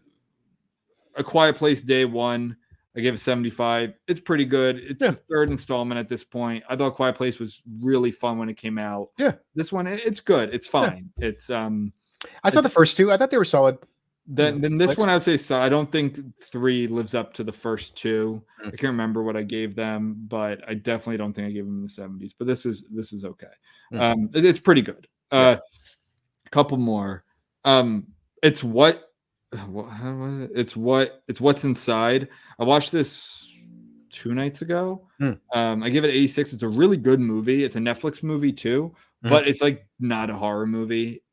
Quiet Place Day One. I gave it 75. It's pretty good. It's the third installment at this point. I thought Quiet Place was really fun when it came out. Yeah. This one, it's good. It's fine. Yeah. It's I saw the first two. I thought they were solid. Then this one I would say so. I don't think 3 lives up to the first 2. I can't remember what I gave them, but I definitely don't think I gave them the 70s. But this is okay. It's pretty good. A couple more. It's What's Inside. I watched this 2 nights ago. I give it 86. It's a really good movie. It's a Netflix movie too, but it's like not a horror movie.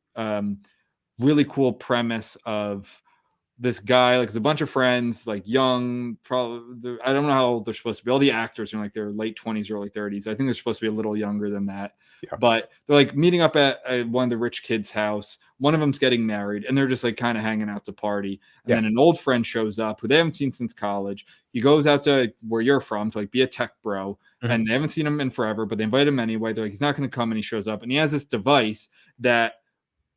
Really cool premise of this guy, like, it's a bunch of friends, like young, probably, I don't know how old they're supposed to be. All the actors are like their late 20s, early 30s. I think they're supposed to be a little younger than that. But they're like meeting up at one of the rich kids' house. One of them's getting married, and they're just like kind of hanging out to party. And then an old friend shows up who they haven't seen since college. He goes out to where you're from to like be a tech bro, and they haven't seen him in forever, but they invite him anyway. They're like, he's not going to come, and he shows up, and he has this device that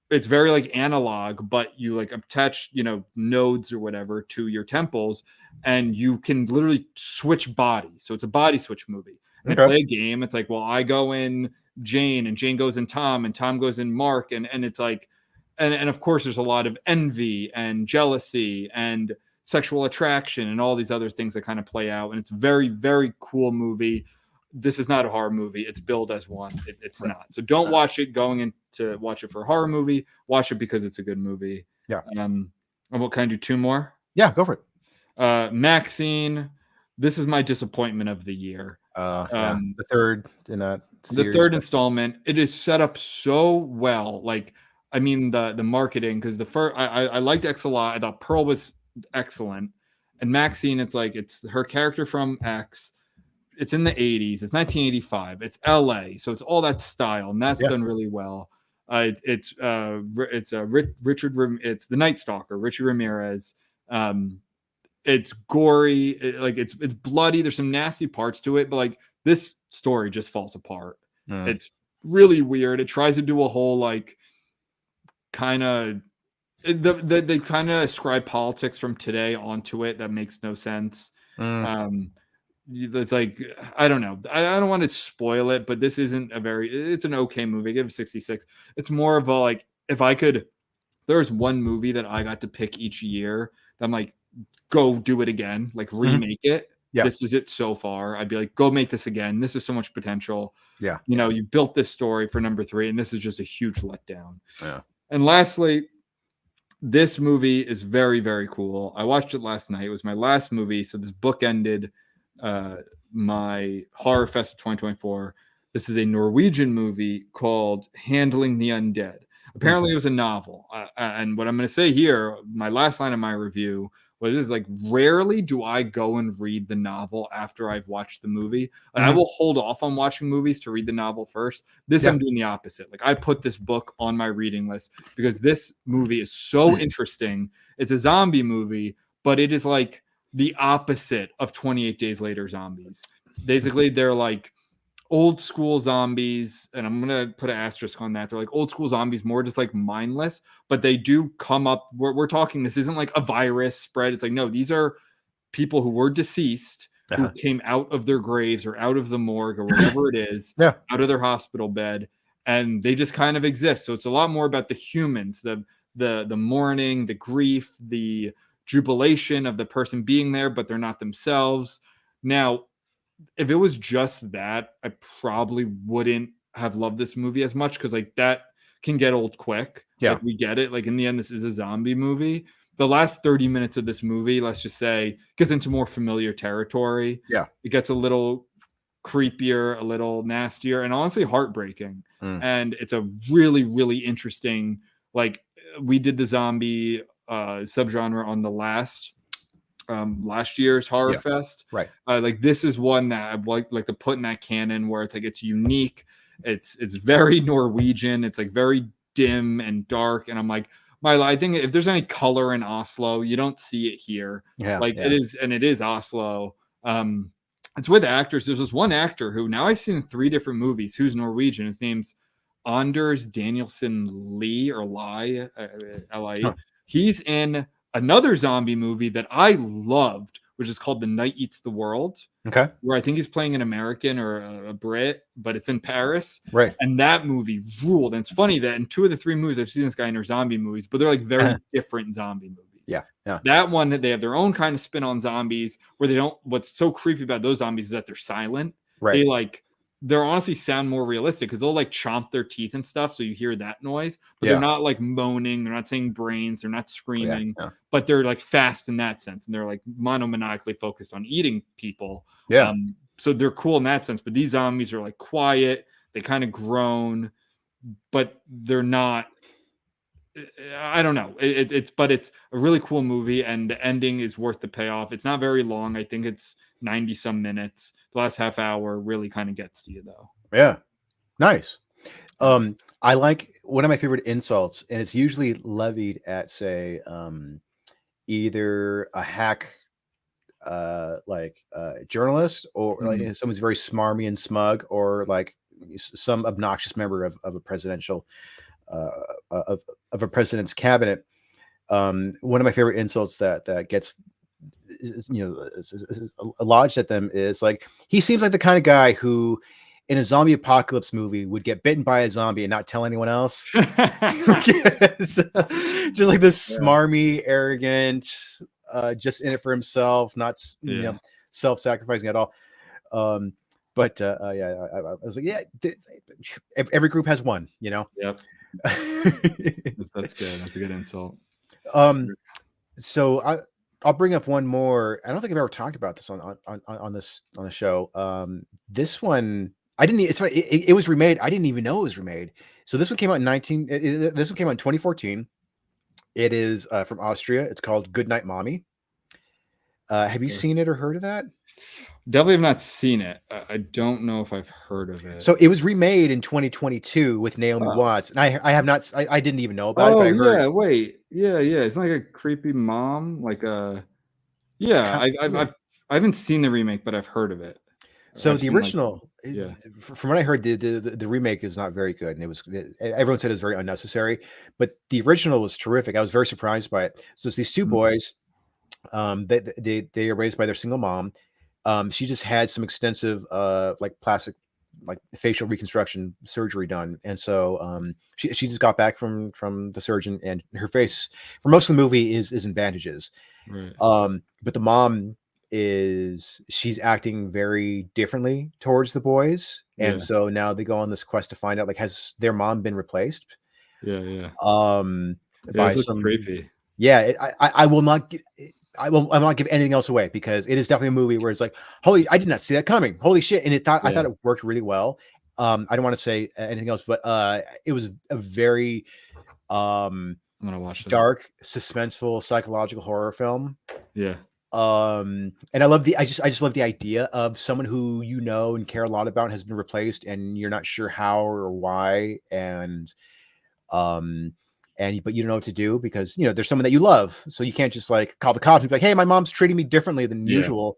it's very like analog, but you like attach, nodes or whatever to your temples, and you can literally switch bodies. So it's a body switch movie. And they play a game. It's like, well, I go in Jane, and Jane goes in Tom, and Tom goes in Mark, and it's like, and of course there's a lot of envy and jealousy and sexual attraction and all these other things that kind of play out. And it's very, very cool movie. This is not a horror movie. It's billed as one. It's not. So don't watch it going in to watch it for a horror movie. Watch it because it's a good movie. Yeah. And what can I do? 2 more? Yeah, go for it. Maxine. This is my disappointment of the year. The third in that series. The third installment. It is set up so well. Like, I mean, the marketing, because the first I liked X a lot. I thought Pearl was excellent, and Maxine. It's like it's her character from X. It's in the 80s. It's 1985. It's LA. So it's all that style, and that's done really well. It's Richard. It's the Night Stalker, Richard Ramirez. It's gory. It's bloody. There's some nasty parts to it, but like this story just falls apart. It's really weird. It tries to do a whole like kind of they kind of ascribe politics from today onto it that makes no sense. It's like, I don't know. I don't want to spoil it, but this isn't it's an okay movie. I give it 66. It's more of a like, there's one movie that I got to pick each year that I'm like, go do it again, like remake it. This is it so far. I'd be like, go make this again. This is so much potential. You built this story for number 3, and this is just a huge letdown. And lastly, this movie is very, very cool. I watched it last night. It was my last movie. So this book ended my HorrorFest of 2024. This is a Norwegian movie called Handling the Undead. Apparently it was a novel. And what I'm going to say here, my last line of my review was, this is like, rarely do I go and read the novel after I've watched the movie. I will hold off on watching movies to read the novel first. I'm doing the opposite. Like, I put this book on my reading list because this movie is so interesting. It's a zombie movie, but it is like the opposite of 28 Days Later zombies. Basically, they're like old school zombies, and I'm gonna put an asterisk on that. They're like old school zombies, more just like mindless, but they do come up. We're talking, this isn't like a virus spread. It's like, no, these are people who were deceased, who came out of their graves or out of the morgue or whatever it is, out of their hospital bed, and they just kind of exist. So it's a lot more about the humans, the mourning, the grief, the jubilation of the person being there, but they're not themselves. Now, if it was just that, I probably wouldn't have loved this movie as much, because like that can get old quick. Like, we get it. Like, in the end, this is a zombie movie. The last 30 minutes of this movie, let's just say, gets into more familiar territory. It gets a little creepier, a little nastier, and honestly heartbreaking. And it's a really, really interesting, like, we did the zombie subgenre on the last year's HorrorFest. Like, this is one that I'd like to put in that canon, where it's like, it's unique, it's very Norwegian, it's like very dim and dark, and I'm like, I think if there's any color in Oslo, you don't see it here. It is Oslo. It's with actors. There's this one actor who now I've seen in 3 different movies who's Norwegian. His name's Anders Danielsen Lee, or Lie, L-I-E. He's in another zombie movie that I loved, which is called The Night Eats the World. Where I think he's playing an American or a Brit, but it's in Paris. And that movie ruled. And it's funny that in 2 of the 3 movies, I've seen this guy in their zombie movies, but they're like very different zombie movies. That one, they have their own kind of spin on zombies, where they don't, what's so creepy about those zombies is that they're silent. They're honestly sound more realistic, because they'll like chomp their teeth and stuff, so you hear that noise, but they're not like moaning, they're not saying brains, they're not screaming, but they're like fast in that sense, and they're like monomaniacally focused on eating people. So they're cool in that sense, but these zombies are like quiet, they kind of groan, but they're not, I don't know. It's a really cool movie, and the ending is worth the payoff. It's not very long. I think it's 90 some minutes. The last half hour really kind of gets to you, though. Nice. I like, one of my favorite insults, and it's usually levied at, say, either a hack journalist, or like someone's very smarmy and smug, or like some obnoxious member of a presidential of a president's cabinet. One of my favorite insults that gets is lodged at them is like, he seems like the kind of guy who in a zombie apocalypse movie would get bitten by a zombie and not tell anyone else. Just like this smarmy, arrogant, just in it for himself, not self-sacrificing at all. I was like, every group has one, That's good. That's a good insult. So I'll bring up one more. I don't think I've ever talked about this on the show. This one, I didn't. It's funny. It was remade. I didn't even know it was remade. So this one came out in This one came out in 2014. It is from Austria. It's called Goodnight Mommy. Have you seen it or heard of that? Definitely have not seen it. I don't know if I've heard of it. So it was remade in 2022 with Naomi Watts, and I have not. I didn't even know about it. But I heard. It's like a creepy mom, like a I haven't seen the remake, but I've heard of it. So the original, from what I heard, the remake is not very good, and everyone said it was very unnecessary. But the original was terrific. I was very surprised by it. So it's these 2 boys. They are raised by their single mom. She just had some extensive plastic, like facial reconstruction surgery done, and so she just got back from the surgeon, and her face for most of the movie is in bandages. But the mom she's acting very differently towards the boys, and so now they go on this quest to find out, like, has their mom been replaced? By some creepy. I will not. I will not give anything else away, because it is definitely a movie where it's like, I did not see that coming. Holy shit. And I thought it worked really well. I don't want to say anything else, but it was a very I'm gonna watch dark, suspenseful, psychological horror film. And I love I just love the idea of someone who and care a lot about has been replaced, and you're not sure how or why, but you don't know what to do, because there's someone that you love, so you can't just like call the cops and be like, hey, my mom's treating me differently than usual.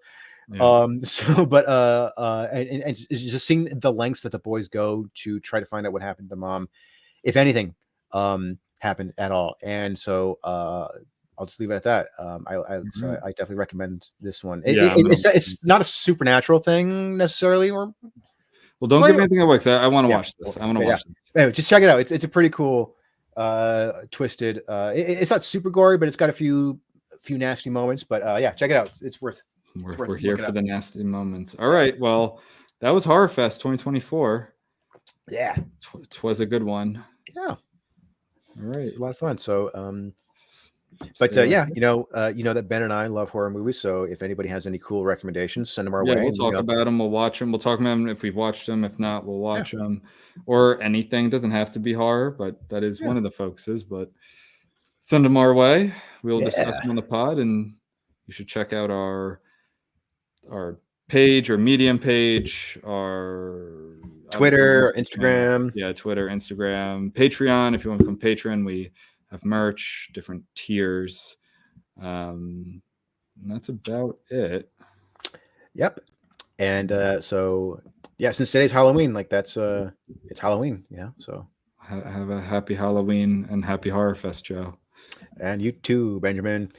And just seeing the lengths that the boys go to try to find out what happened to mom, if anything happened at all. And so I'll just leave it at that. So I definitely recommend this one. Yeah, It's not a supernatural thing necessarily, or well, don't give me anything away because I want to watch this. I want to watch this. Anyway, just check it out. It's a pretty cool, twisted. It's not super gory, but it's got a few nasty moments. But yeah, check it out. It's worth. We're here for the nasty moments. All right. Well, that was HorrorFest 2024. Yeah, it was a good one. Yeah. All right. It was a lot of fun. So, but yeah, you know that Ben and I love horror movies. So if anybody has any cool recommendations, send them our way. We'll talk about them. We'll watch them. We'll talk about them if we've watched them. If not, we'll watch them. Or anything. It doesn't have to be horror, but that is one of the focuses. But send them our way. We'll discuss them on the pod, and you should check out our page or Medium page, our Twitter, Instagram. Yeah, Twitter, Instagram, Patreon. If you want to become patron, we have merch, different tiers. And that's about it. Yep. And so yeah, since today's Halloween, like it's Halloween, so have a happy Halloween and happy HorrorFest, Joe. And you too, Benjamin.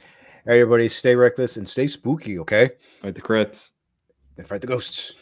Everybody stay reckless and stay spooky, okay? Fight the crits. And fight the ghosts.